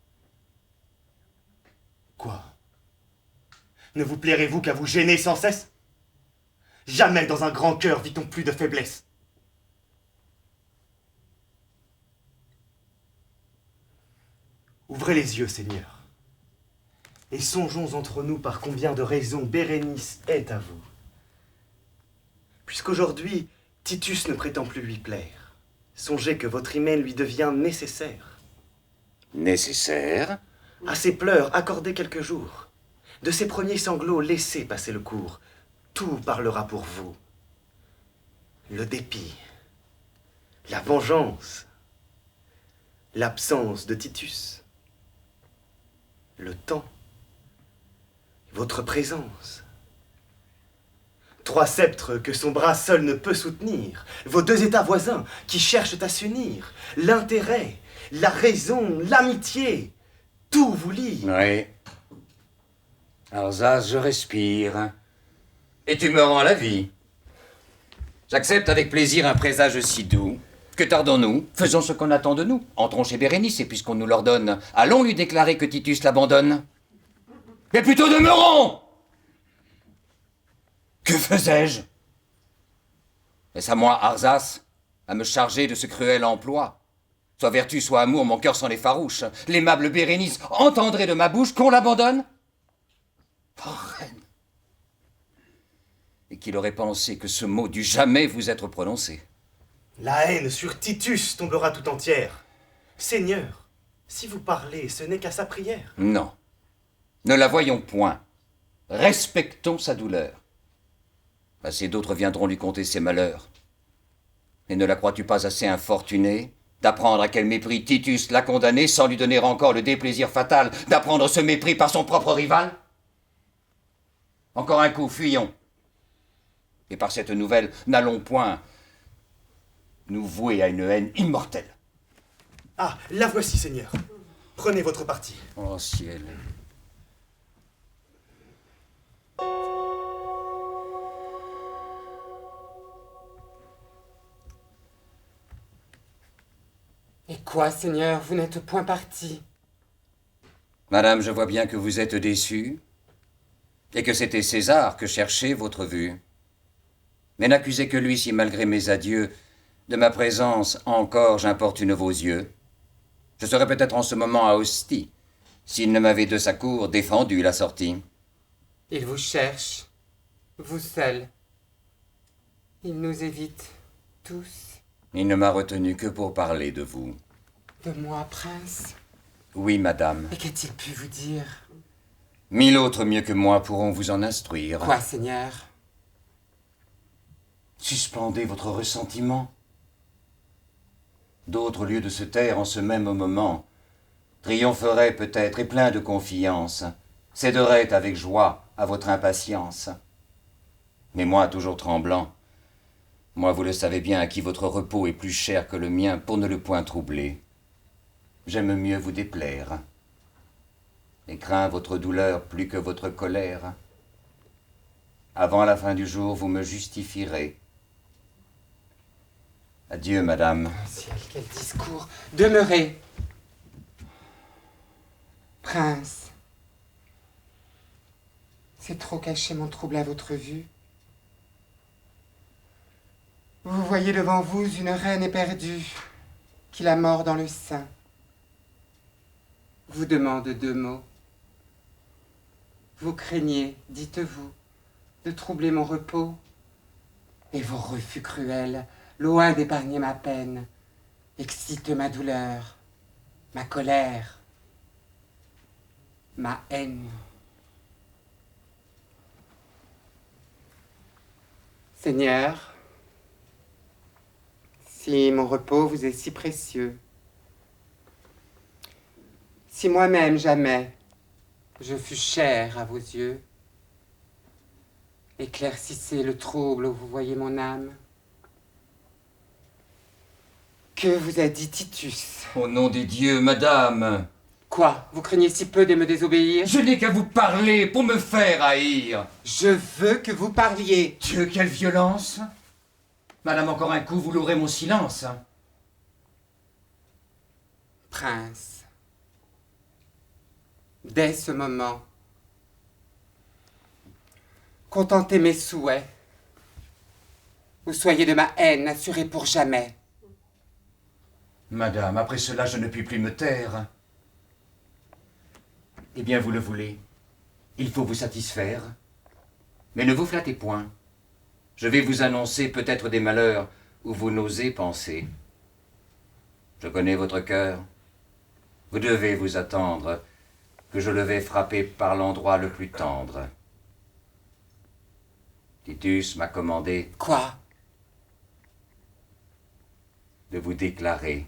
Quoi? Ne vous plairez-vous qu'à vous gêner sans cesse? Jamais dans un grand cœur vit-on plus de faiblesse. Ouvrez les yeux, Seigneur, et songeons entre nous par combien de raisons Bérénice est à vous. Puisqu'aujourd'hui, Titus ne prétend plus lui plaire, songez que votre hymen lui devient nécessaire. Nécessaire? À ses pleurs, accordez quelques jours. De ses premiers sanglots, laissez passer le cours. Tout parlera pour vous. Le dépit, la vengeance, l'absence de Titus, le temps, votre présence. 3 sceptres que son bras seul ne peut soutenir, vos 2 états voisins qui cherchent à s'unir, l'intérêt, la raison, l'amitié, tout vous lie. Oui. Arzas, je respire. Et tu me rends la vie. J'accepte avec plaisir un présage si doux. Que tardons-nous? Faisons ce qu'on attend de nous. Entrons chez Bérénice, et puisqu'on nous l'ordonne, allons lui déclarer que Titus l'abandonne. Mais plutôt demeurons! Que faisais-je? Est-ce à moi, Arzas, à me charger de ce cruel emploi? Soit vertu, soit amour, mon cœur s'en effarouche. L'aimable Bérénice entendrait de ma bouche qu'on l'abandonne? Oh, reine! Et qu'il aurait pensé que ce mot dût jamais vous être prononcé. La haine sur Titus tombera tout entière. Seigneur, si vous parlez, ce n'est qu'à sa prière. Non. Ne la voyons point. Respectons sa douleur. Assez d'autres viendront lui conter ses malheurs. Et ne la crois-tu pas assez infortunée d'apprendre à quel mépris Titus l'a condamné sans lui donner encore le déplaisir fatal d'apprendre ce mépris par son propre rival? Encore un coup, fuyons. Et par cette nouvelle, n'allons point nous vouer à une haine immortelle. Ah, la voici, Seigneur. Prenez votre parti. Oh ciel. Et quoi, Seigneur, vous n'êtes point parti? Madame, je vois bien que vous êtes déçue, et que c'était César que cherchait votre vue. Mais n'accusez que lui si, malgré mes adieux, de ma présence encore j'importune vos yeux. Je serais peut-être en ce moment à Ostie, s'il ne m'avait de sa cour défendu la sortie. Il vous cherche, vous seul. Il nous évite tous. Il ne m'a retenu que pour parler de vous. De moi, prince? Oui, madame. Et qu'a-t-il pu vous dire? 1000 autres mieux que moi pourront vous en instruire. Quoi, Seigneur? Suspendez votre ressentiment. D'autres, au lieu de se taire en ce même moment, triompheraient peut-être et pleins de confiance, céderaient avec joie à votre impatience. Mais moi, toujours tremblant, Moi, vous le savez bien, à qui votre repos est plus cher que le mien pour ne le point troubler. J'aime mieux vous déplaire, et crains votre douleur plus que votre colère. Avant la fin du jour, vous me justifierez. Adieu, madame. Oh, ciel, quel discours! Demeurez! Prince, c'est trop cacher mon trouble à votre vue. Vous voyez devant vous une reine éperdue qui la mord dans le sein. Vous demande 2 mots. Vous craignez, dites-vous, de troubler mon repos, et vos refus cruels, loin d'épargner ma peine, excitent ma douleur, ma colère, ma haine. Seigneur, si mon repos vous est si précieux, si moi-même jamais je fus cher à vos yeux, éclaircissez le trouble où vous voyez mon âme. Que vous a dit Titus? Au nom des dieux, madame! Quoi? Vous craignez si peu de me désobéir? Je n'ai qu'à vous parler pour me faire haïr! Je veux que vous parliez. Dieu, quelle violence! Madame, encore un coup, vous louerez mon silence. Prince, dès ce moment, contentez mes souhaits, ou soyez de ma haine assurée pour jamais. Madame, après cela, je ne puis plus me taire. Eh bien, vous le voulez. Il faut vous satisfaire. Mais ne vous flattez point. Je vais vous annoncer peut-être des malheurs où vous n'osez penser. Je connais votre cœur. Vous devez vous attendre que je le vais frapper par l'endroit le plus tendre. Titus m'a commandé Quoi? de vous déclarer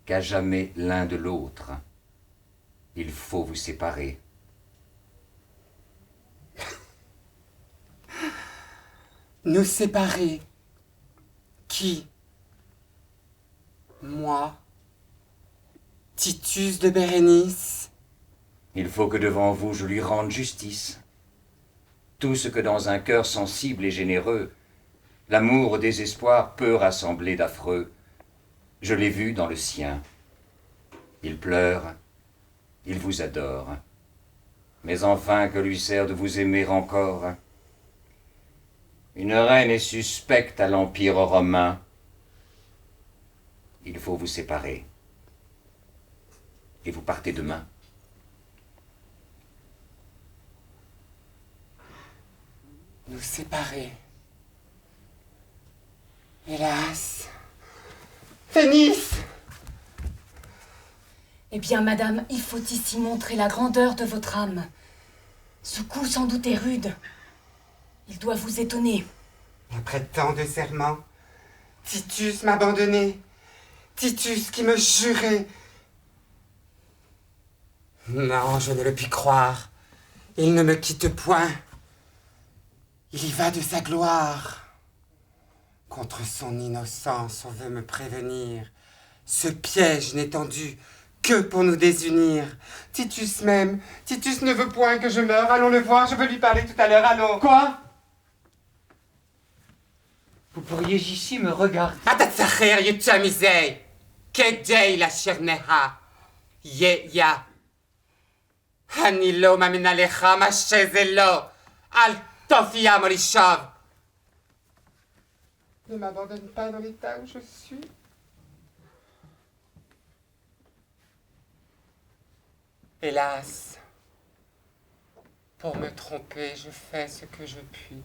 qu'à jamais l'un de l'autre, il faut vous séparer. Nous séparer? Qui? Moi? Titus de Bérénice? Il faut que devant vous je lui rende justice. Tout ce que dans un cœur sensible et généreux, l'amour au désespoir peut rassembler d'affreux, je l'ai vu dans le sien. Il pleure, il vous adore. Mais enfin, que lui sert de vous aimer encore? Une reine est suspecte à l'Empire romain. Il faut vous séparer. Et vous partez demain. Nous séparer. Hélas. Phénice! Eh bien, madame, il faut ici montrer la grandeur de votre âme. Ce coup sans doute est rude. Il doit vous étonner. Après tant de serments, Titus m'abandonnait. Titus qui me jurait. Non, je ne le puis croire. Il ne me quitte point. Il y va de sa gloire. Contre son innocence, on veut me prévenir. Ce piège n'est tendu que pour nous désunir. Titus même, Titus ne veut point que je meure. Allons le voir, je veux lui parler tout à l'heure, allons. Quoi? Vous pourriez ici me regarder. Atatsacher yutamisei, kedei la sherneha, ya. Hanilo maminalecha machezelo, al tofia morishov. Ne m'abandonne pas dans l'état où je suis. Hélas, pour me tromper, je fais ce que je puis.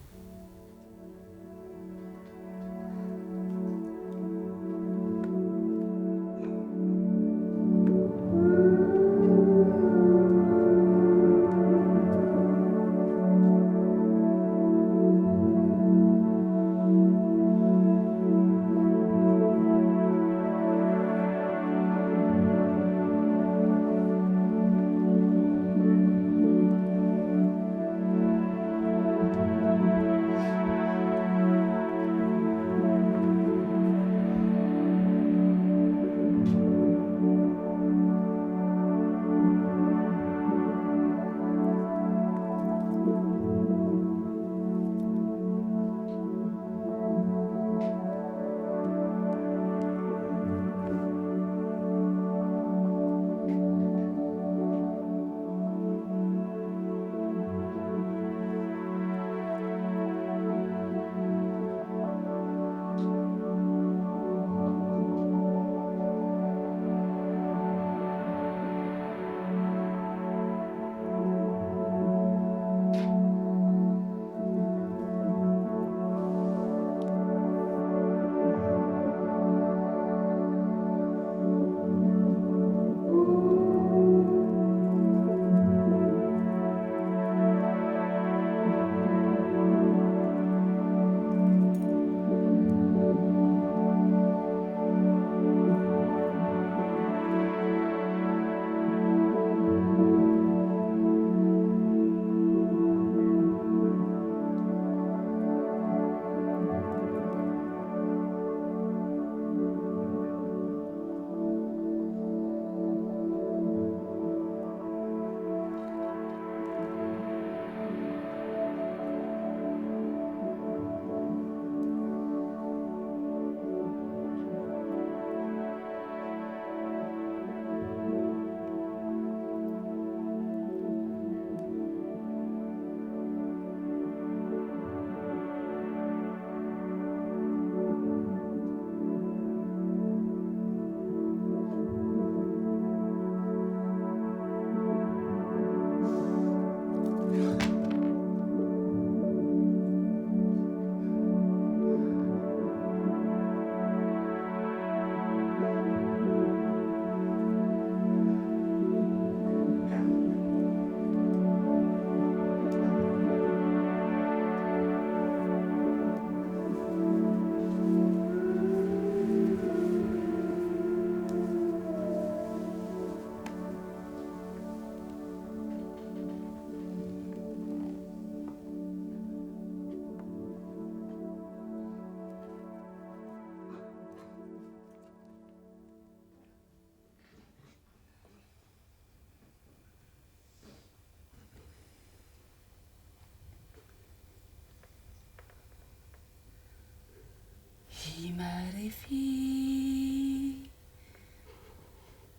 Himarefi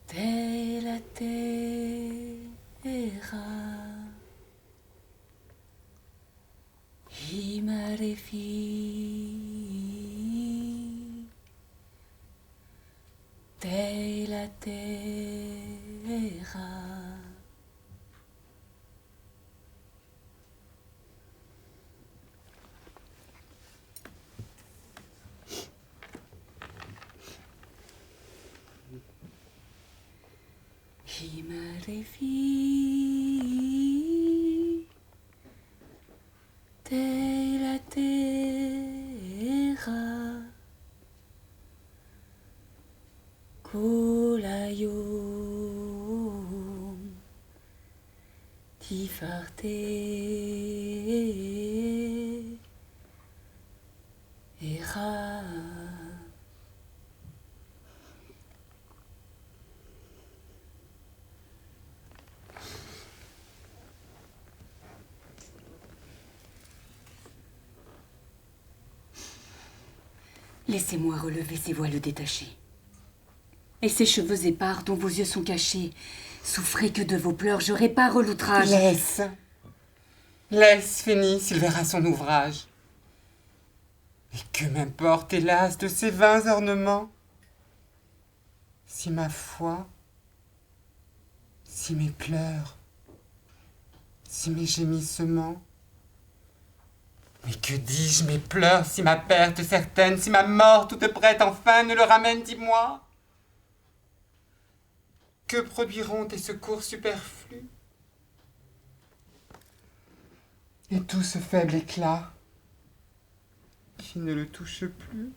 de la terra. Himarefi de la terra. Himarefi de la terra. Kulayom tifarte era. Laissez-moi relever ces voiles détachés. Et ces cheveux épars dont vos yeux sont cachés. Souffrez que de vos pleurs je répare l'outrage. Laisse. Laisse, Phénix, il verra son ouvrage. Et que m'importe, hélas, de ces vains ornements? Si ma foi, si mes pleurs, si mes gémissements, mais que dis-je, mes pleurs, si ma perte certaine, si ma mort toute prête enfin ne le ramène, dis-moi? Que produiront tes secours superflus? Et tout ce faible éclat qui ne le touche plus?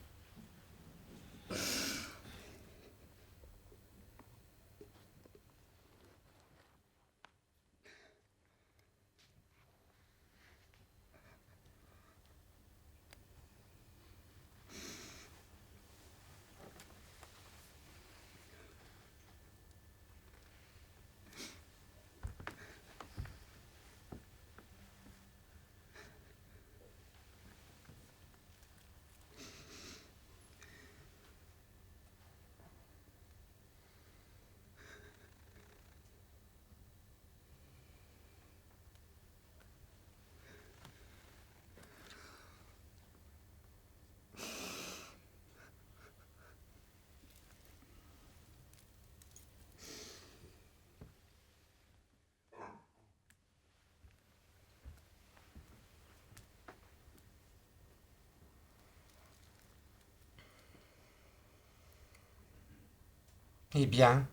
Eh bien,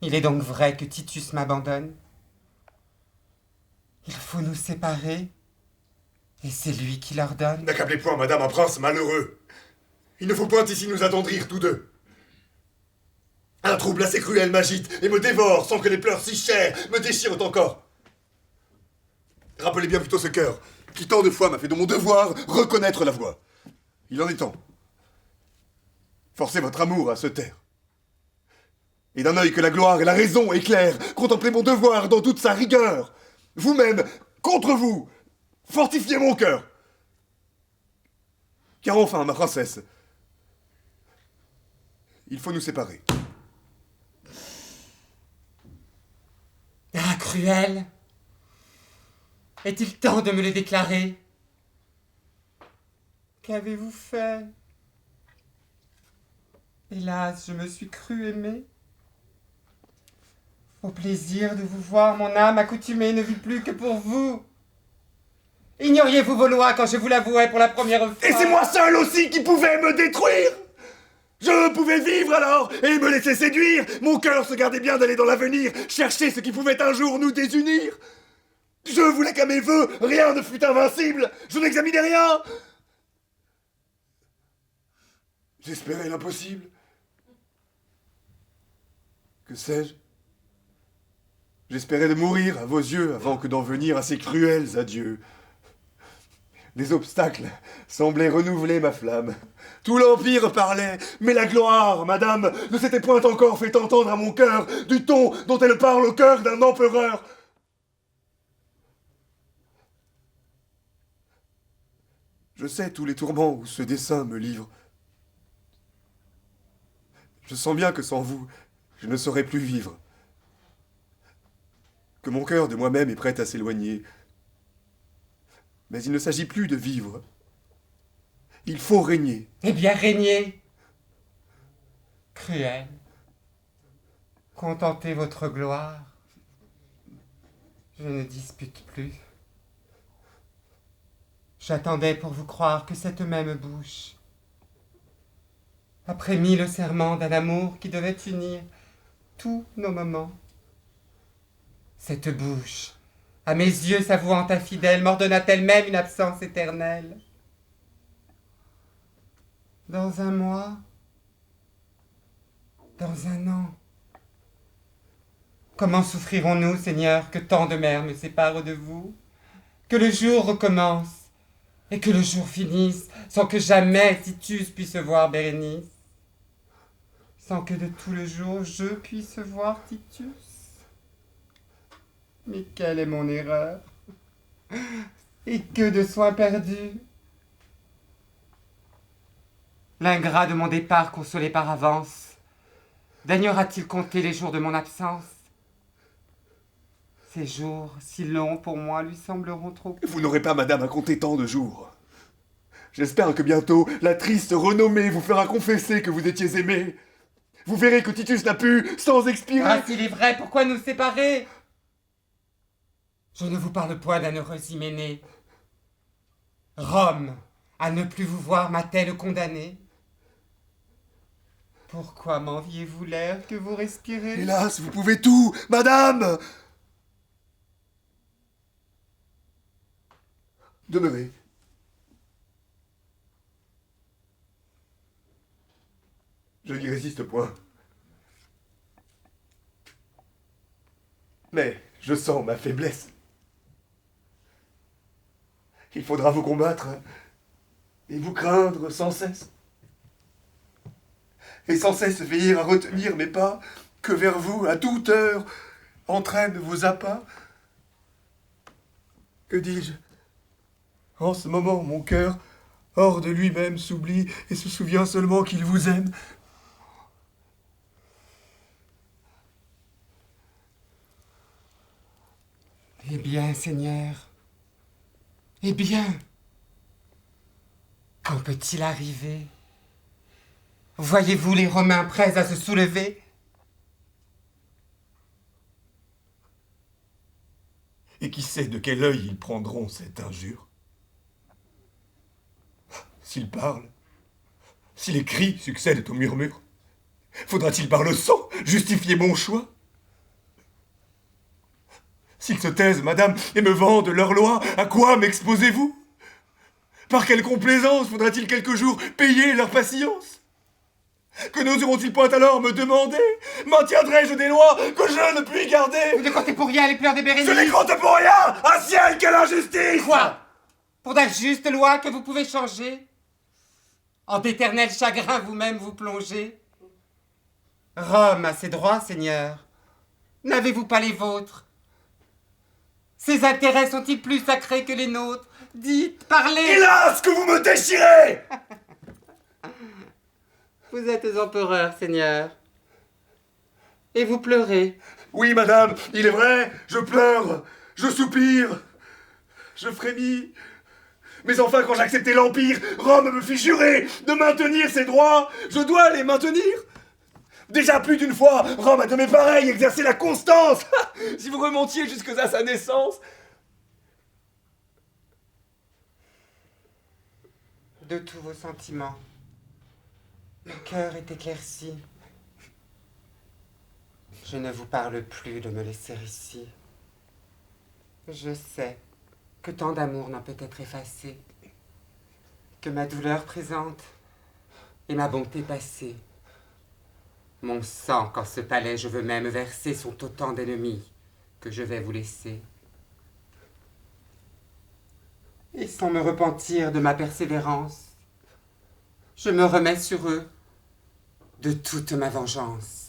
il est donc vrai que Titus m'abandonne. Il faut nous séparer, et c'est lui qui l'ordonne. N'accablez point, madame, un prince malheureux. Il ne faut point ici nous attendrir tous deux. Un trouble assez cruel m'agite et me dévore sans que les pleurs si chères me déchirent encore. Rappelez bien plutôt ce cœur qui tant de fois m'a fait de mon devoir reconnaître la voix. Il en est temps. Forcez votre amour à se taire. Et d'un œil que la gloire et la raison éclairent, contemplez mon devoir dans toute sa rigueur. Vous-même, contre vous, fortifiez mon cœur. Car enfin, ma princesse, il faut nous séparer. Ah, cruel! Est-il temps de me le déclarer? Qu'avez-vous fait? Hélas, je me suis cru aimé. Au plaisir de vous voir, mon âme accoutumée ne vit plus que pour vous. Ignoriez-vous vos lois quand je vous l'avouais pour la première fois? Et c'est moi seul aussi qui pouvais me détruire! Je pouvais vivre alors et me laisser séduire. Mon cœur se gardait bien d'aller dans l'avenir, chercher ce qui pouvait un jour nous désunir. Je voulais qu'à mes vœux, rien ne fût invincible. Je n'examinais rien. J'espérais l'impossible. Que sais-je? J'espérais de mourir à vos yeux avant que d'en venir à ces cruels adieux. Des obstacles semblaient renouveler ma flamme. Tout l'Empire parlait, mais la gloire, madame, ne s'était point encore fait entendre à mon cœur du ton dont elle parle au cœur d'un empereur. Je sais tous les tourments où ce dessein me livre. Je sens bien que sans vous, je ne saurais plus vivre. Que mon cœur de moi-même est prêt à s'éloigner. Mais il ne s'agit plus de vivre. Il faut régner. Eh bien, régnez. Cruel. Contentez votre gloire. Je ne dispute plus. J'attendais pour vous croire que cette même bouche, après 1000 serments d'un amour qui devait unir tous nos moments, cette bouche, à mes yeux s'avouant infidèle, m'ordonna elle-même une absence éternelle. Dans un mois, dans un an, comment souffrirons-nous, Seigneur, que tant de mers me séparent de vous, que le jour recommence, et que le jour finisse, sans que jamais Titus puisse voir Bérénice, sans que de tout le jour je puisse voir Titus. Mais quelle est mon erreur? Et que de soins perdus! L'ingrat de mon départ consolé par avance, daignera-t-il compter les jours de mon absence? Ces jours, si longs pour moi, lui sembleront trop courts. Vous n'aurez pas, madame, à compter tant de jours. J'espère que bientôt, la triste renommée vous fera confesser que vous étiez aimé. Vous verrez que Titus n'a pu, sans expirer... Ah, s'il est vrai, pourquoi nous séparer? Je ne vous parle point d'un heureux Hyménée. Rome, à ne plus vous voir, m'a-t-elle condamné? Pourquoi m'enviez-vous l'air que vous respirez? Hélas, vous pouvez tout, madame! Demeurez. Je n'y résiste point. Mais je sens ma faiblesse. Il faudra vous combattre et vous craindre sans cesse. Et sans cesse veiller à retenir mes pas, que vers vous, à toute heure, entraînent vos appâts. Que dis-je? En ce moment, mon cœur, hors de lui-même, s'oublie et se souvient seulement qu'il vous aime. Eh bien, Seigneur, eh bien, quand peut-il arriver? Voyez-vous les Romains prêts à se soulever? Et qui sait de quel œil ils prendront cette injure? S'ils parlent, si les cris succèdent aux murmures, faudra-t-il par le sang justifier mon choix? S'ils se taisent, madame, et me vendent leur loi, à quoi m'exposez-vous? Par quelle complaisance faudra-t-il quelques jours payer leur patience? Que n'oseront-ils point alors me demander? Maintiendrai-je des lois que je ne puis garder? Vous ne comptez pour rien les pleurs des Bérénices? Je les compte pour rien! Un ciel, quelle injustice! Quoi? Pour d'injustes lois que vous pouvez changer? En d'éternels chagrins vous-même vous plongez? Rome a ses droits, Seigneur. N'avez-vous pas les vôtres? Ses intérêts sont-ils plus sacrés que les nôtres? Dites, parlez! Hélas, que vous me déchirez! Vous êtes empereur, Seigneur. Et vous pleurez. Oui, madame, il est vrai, je pleure, je soupire, je frémis. Mais enfin, quand j'acceptais l'Empire, Rome me fit jurer de maintenir ses droits. Je dois les maintenir. Déjà plus d'une fois, Rome a de mes pareils exercé la constance. Si vous remontiez jusque à sa naissance. De tous vos sentiments, mon cœur est éclairci. Je ne vous parle plus de me laisser ici. Je sais que tant d'amour n'en peut être effacé, que ma douleur présente et ma bonté passée, mon sang qu'en ce palais je veux même verser, sont autant d'ennemis que je vais vous laisser. Et sans me repentir de ma persévérance, je me remets sur eux de toute ma vengeance.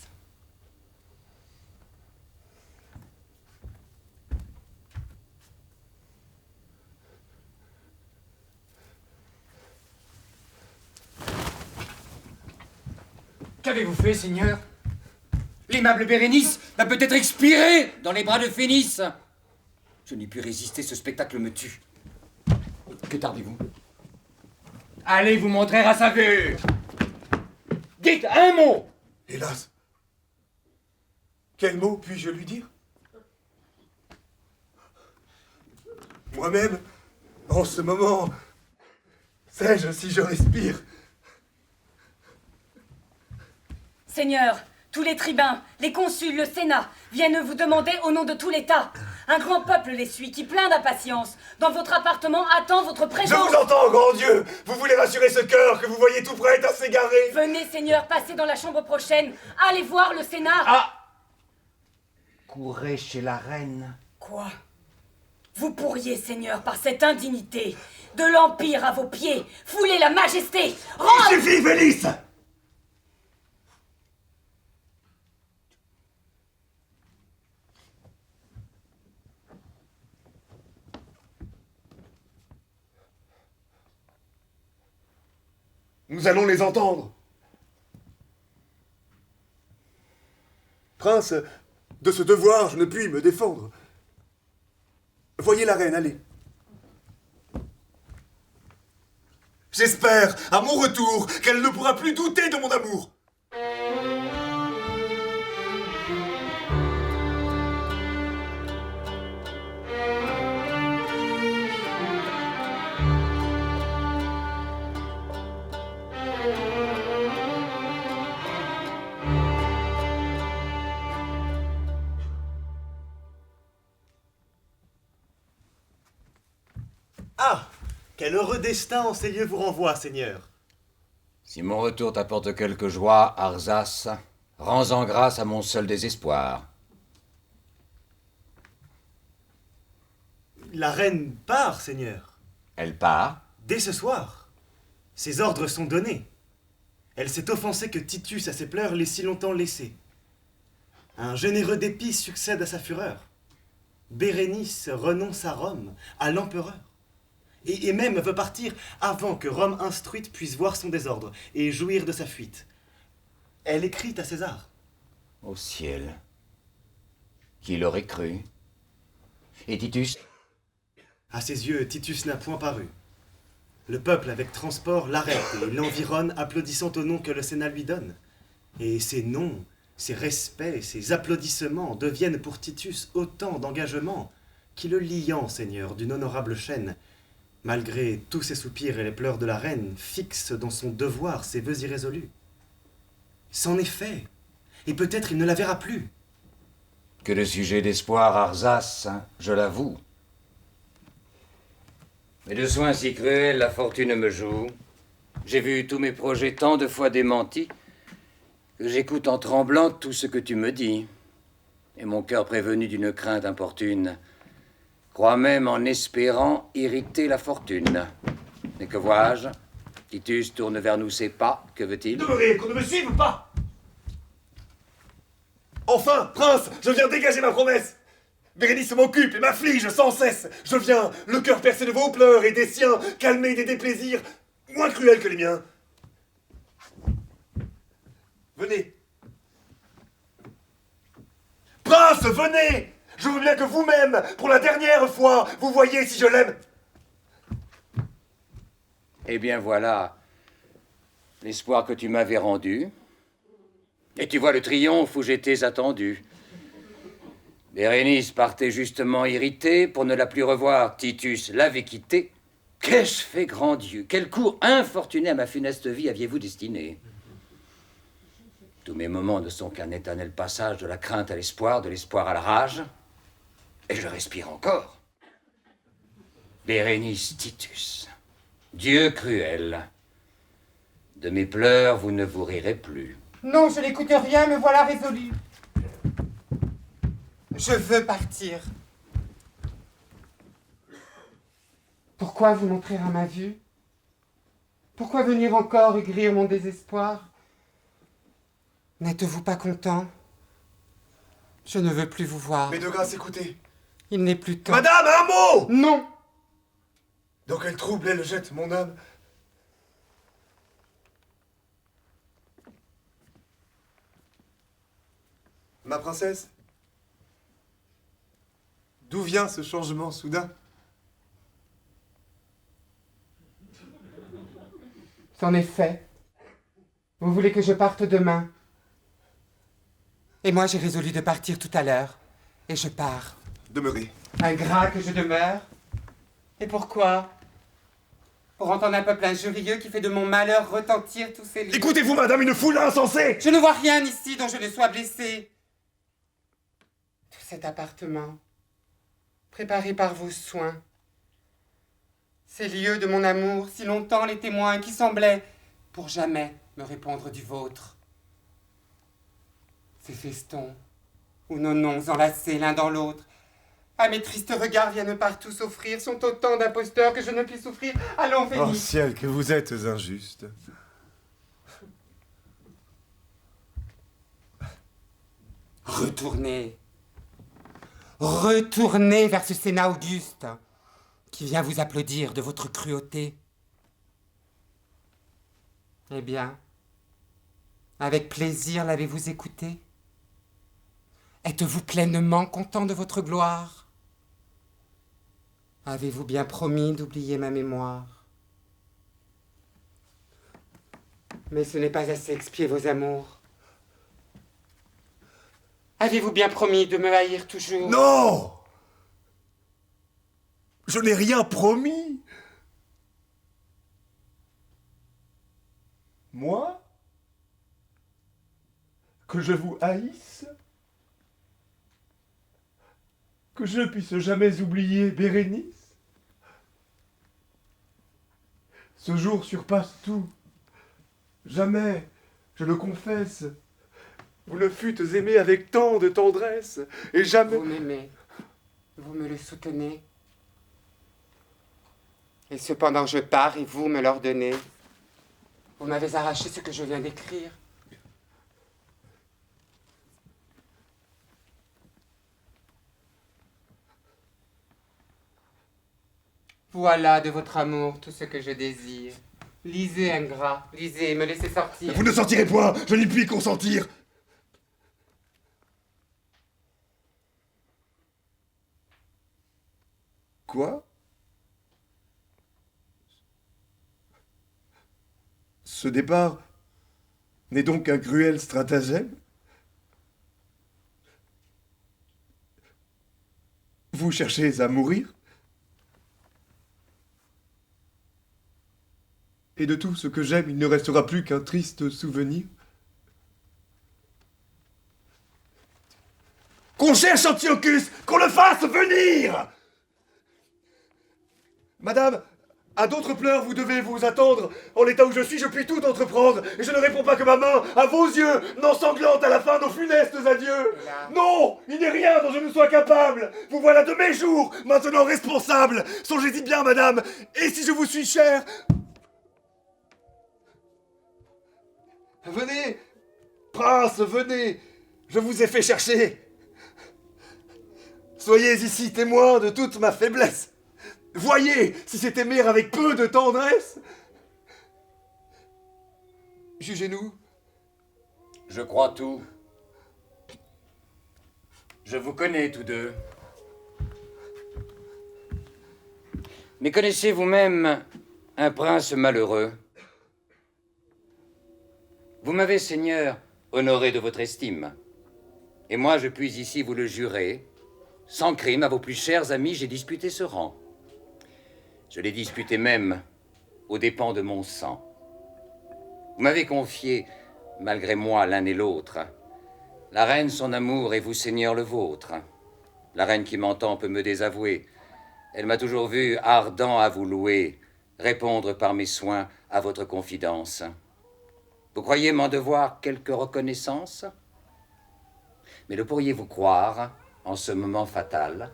Qu'avez-vous fait, Seigneur? L'aimable Bérénice va peut-être expirer dans les bras de Phénice. Je n'ai pu résister, ce spectacle me tue. Que tardez-vous? Allez vous montrer à sa vue. Dites un mot. Hélas. Quel mot puis-je lui dire? Moi-même, en ce moment, sais-je si je respire? Seigneur, tous les tribuns, les consuls, le Sénat viennent vous demander au nom de tout l'État. Un grand peuple les suit, qui plein d'impatience, dans votre appartement, attend votre présence. Je vous entends, grand Dieu! Vous voulez rassurer ce cœur que vous voyez tout prêt à s'égarer? Venez, Seigneur, passez dans la chambre prochaine. Allez voir le Sénat. Ah! Courez chez la reine. Quoi? Vous pourriez, Seigneur, par cette indignité, de l'Empire à vos pieds, fouler la majesté. Il suffit, Phénice! Nous allons les entendre. Prince, de ce devoir, je ne puis me défendre. Voyez la reine, allez. J'espère, à mon retour, qu'elle ne pourra plus douter de mon amour. Ah! Quel heureux destin en ces lieux vous renvoie, Seigneur. Si mon retour t'apporte quelque joie, Arzas, rends-en grâce à mon seul désespoir. La reine part, Seigneur. Elle part? Dès ce soir. Ses ordres sont donnés. Elle s'est offensée que Titus, à ses pleurs, l'ait si longtemps laissée. Un généreux dépit succède à sa fureur. Bérénice renonce à Rome, à l'empereur. Et même veut partir avant que Rome instruite puisse voir son désordre et jouir de sa fuite. Elle écrit à César. Au ciel. Qui l'aurait cru? Et Titus? À ses yeux, Titus n'a point paru. Le peuple, avec transport, l'arrête et l'environne, applaudissant au nom que le Sénat lui donne. Et ces noms, ces respects, ces applaudissements deviennent pour Titus autant d'engagements qui le liant, Seigneur, d'une honorable chaîne, malgré tous ses soupirs et les pleurs de la reine, fixe dans son devoir ses vœux irrésolus. C'en est fait, et peut-être il ne la verra plus. Que de sujets d'espoir, Arzas, je l'avoue. Mais de soins si cruels, la fortune me joue. J'ai vu tous mes projets tant de fois démentis que j'écoute en tremblant tout ce que tu me dis. Et mon cœur prévenu d'une crainte importune croit même en espérant irriter la fortune. Mais que vois-je? Titus tourne vers nous ses pas. Que veut-il? Demeurez, qu'on ne me suive pas! Enfin, prince, je viens dégager ma promesse! Bérénice m'occupe et m'afflige sans cesse. Je viens, le cœur percé de vos pleurs et des siens, calmer des déplaisirs moins cruels que les miens. Venez. Prince, venez! Je veux bien que vous-même, pour la dernière fois, vous voyez si je l'aime. Eh bien voilà l'espoir que tu m'avais rendu. Et tu vois le triomphe où j'étais attendu. Bérénice partait justement irritée pour ne la plus revoir. Titus l'avait quittée. Qu'ai-je fait, grand Dieu? Quel coup infortuné à ma funeste vie aviez-vous destiné? Tous mes moments ne sont qu'un éternel passage de la crainte à l'espoir, de l'espoir à la rage. Et je respire encore. Bérénice, Titus, Dieu cruel, de mes pleurs vous ne vous rirez plus. Non, je n'écoute rien, me voilà résolu. Je veux partir. Pourquoi vous montrer à ma vue? Pourquoi venir encore aigrir mon désespoir? N'êtes-vous pas content? Je ne veux plus vous voir. Mais de grâce, écoutez. Il n'est plus temps. Madame, un mot! Non! Dans quel trouble elle jette mon âme? Ma princesse, d'où vient ce changement soudain? C'en est fait. Vous voulez que je parte demain? Et moi, j'ai résolu de partir tout à l'heure. Et je pars. Demeurez. Ingrat que je demeure. Et pourquoi? Pour entendre un peuple injurieux qui fait de mon malheur retentir tous ces lieux. Écoutez-vous, madame, une foule insensée! Je ne vois rien ici dont je ne sois blessé. Tout cet appartement, préparé par vos soins. Ces lieux de mon amour, si longtemps les témoins qui semblaient, pour jamais, me répondre du vôtre. Ces festons, où nos noms enlacés l'un dans l'autre, à mes tristes regards viennent partout s'offrir, sont autant d'imposteurs que je ne puis souffrir. Allons, Oh Vénus. ciel, que vous êtes injuste. Retournez. Retournez vers ce Sénat auguste qui vient vous applaudir de votre cruauté. Eh bien, avec plaisir l'avez-vous écouté? Êtes-vous pleinement content de votre gloire? Avez-vous bien promis d'oublier ma mémoire? Mais ce n'est pas assez expier vos amours. Avez-vous bien promis de me haïr toujours? Non! Je n'ai rien promis. Moi? Que je vous haïsse? Que je ne puisse jamais oublier Bérénice? Ce jour surpasse tout. Jamais, je le confesse, vous ne fûtes aimé avec tant de tendresse, et jamais... Vous m'aimez, vous me le soutenez. Et cependant je pars et vous me l'ordonnez. Vous m'avez arraché ce que je viens d'écrire. Voilà de votre amour tout ce que je désire. Lisez, ingrat, lisez, me laissez sortir. Vous ne sortirez point, je n'y puis consentir. Quoi? Ce départ n'est donc qu'un cruel stratagème? Vous cherchez à mourir? Et de tout ce que j'aime, il ne restera plus qu'un triste souvenir? Qu'on cherche Antiochus, qu'on le fasse venir! Madame, à d'autres pleurs vous devez vous attendre. En l'état où je suis, je puis tout entreprendre, et je ne réponds pas que ma main, à vos yeux, n'ensanglante à la fin nos funestes adieux. Là. Non, il n'est rien dont je ne sois capable. Vous voilà de mes jours, maintenant responsable. Songez-y bien, madame, et si je vous suis cher... Venez, prince, venez, je vous ai fait chercher. Soyez ici témoin de toute ma faiblesse. Voyez si c'est aimer avec peu de tendresse. Jugez-nous. Je crois tout. Je vous connais tous deux. Mais connaissez vous-même un prince malheureux? Vous m'avez, Seigneur, honoré de votre estime. Et moi, je puis ici vous le jurer, sans crime, à vos plus chers amis, j'ai disputé ce rang. Je l'ai disputé même aux dépens de mon sang. Vous m'avez confié, malgré moi l'un et l'autre, la reine son amour et vous, Seigneur, le vôtre. La reine qui m'entend peut me désavouer. Elle m'a toujours vu ardent à vous louer, répondre par mes soins à votre confidence. Vous croyez m'en devoir quelque reconnaissance? Mais le pourriez-vous croire, en ce moment fatal,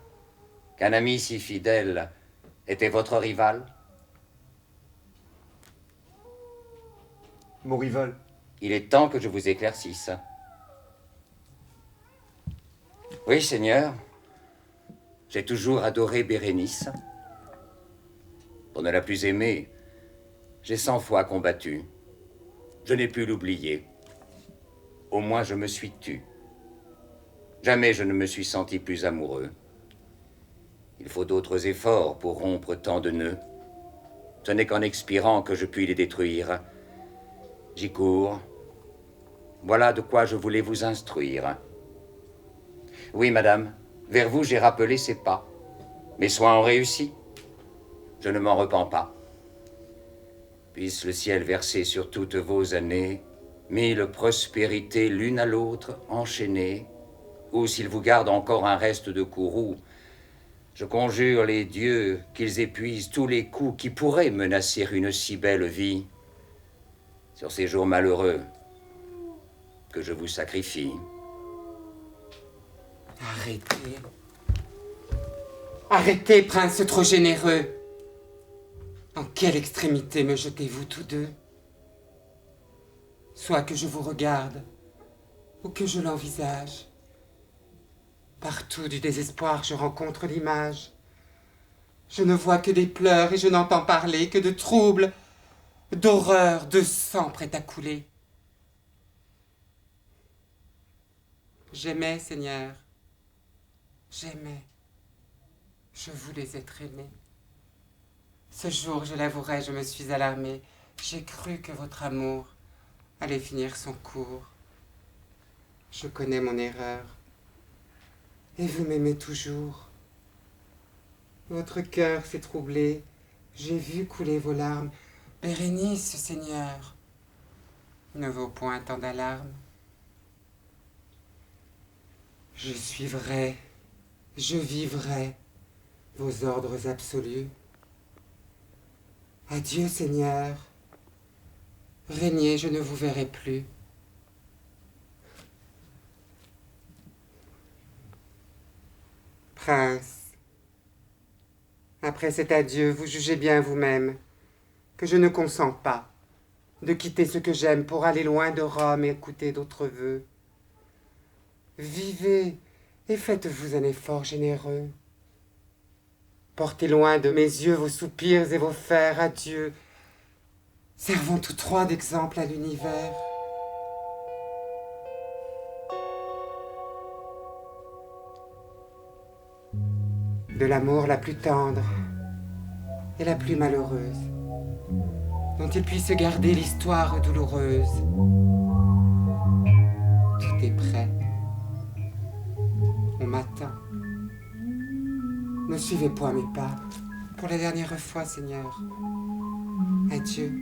qu'un ami si fidèle était votre rival? Mon rival. Il est temps que je vous éclaircisse. Oui, Seigneur, j'ai toujours adoré Bérénice. Pour ne la plus aimer, j'ai 100 fois combattu. Je n'ai pu l'oublier. Au moins, je me suis tu. Jamais je ne me suis senti plus amoureux. Il faut d'autres efforts pour rompre tant de nœuds. Ce n'est qu'en expirant que je puis les détruire. J'y cours. Voilà de quoi je voulais vous instruire. Oui, madame, vers vous j'ai rappelé ces pas. Mes soins ont réussi. Je ne m'en repens pas. Puisse le ciel verser sur toutes vos années 1000 prospérités l'une à l'autre enchaînées, ou s'il vous garde encore un reste de courroux, je conjure les dieux qu'ils épuisent tous les coups qui pourraient menacer une si belle vie. Sur ces jours malheureux que je vous sacrifie. Arrêtez. Arrêtez, prince trop généreux. En quelle extrémité me jetez-vous tous deux? Soit que je vous regarde, ou que je l'envisage. Partout du désespoir je rencontre l'image. Je ne vois que des pleurs et je n'entends parler que de troubles, d'horreur, de sang prêt à couler. J'aimais, Seigneur. J'aimais. Je voulais être aimé. Ce jour, je l'avouerai, je me suis alarmée. J'ai cru que votre amour allait finir son cours. Je connais mon erreur. Et vous m'aimez toujours. Votre cœur s'est troublé. J'ai vu couler vos larmes. Bérénice, Seigneur, ne vaut point tant d'alarmes. Je suivrai, je vivrai vos ordres absolus. Adieu, Seigneur. Régnez, je ne vous verrai plus. Prince, après cet adieu, vous jugez bien vous-même que je ne consens pas de quitter ce que j'aime pour aller loin de Rome et écouter d'autres vœux. Vivez et faites-vous un effort généreux. Portez loin de mes yeux vos soupirs et vos fers. Adieu. Servons tous trois d'exemple à l'univers. De l'amour la plus tendre et la plus malheureuse, dont il puisse garder l'histoire douloureuse. Tout est prêt. On m'attend. Ne suivez point mes pas. Pour la dernière fois, Seigneur. Adieu.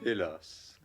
Hélas.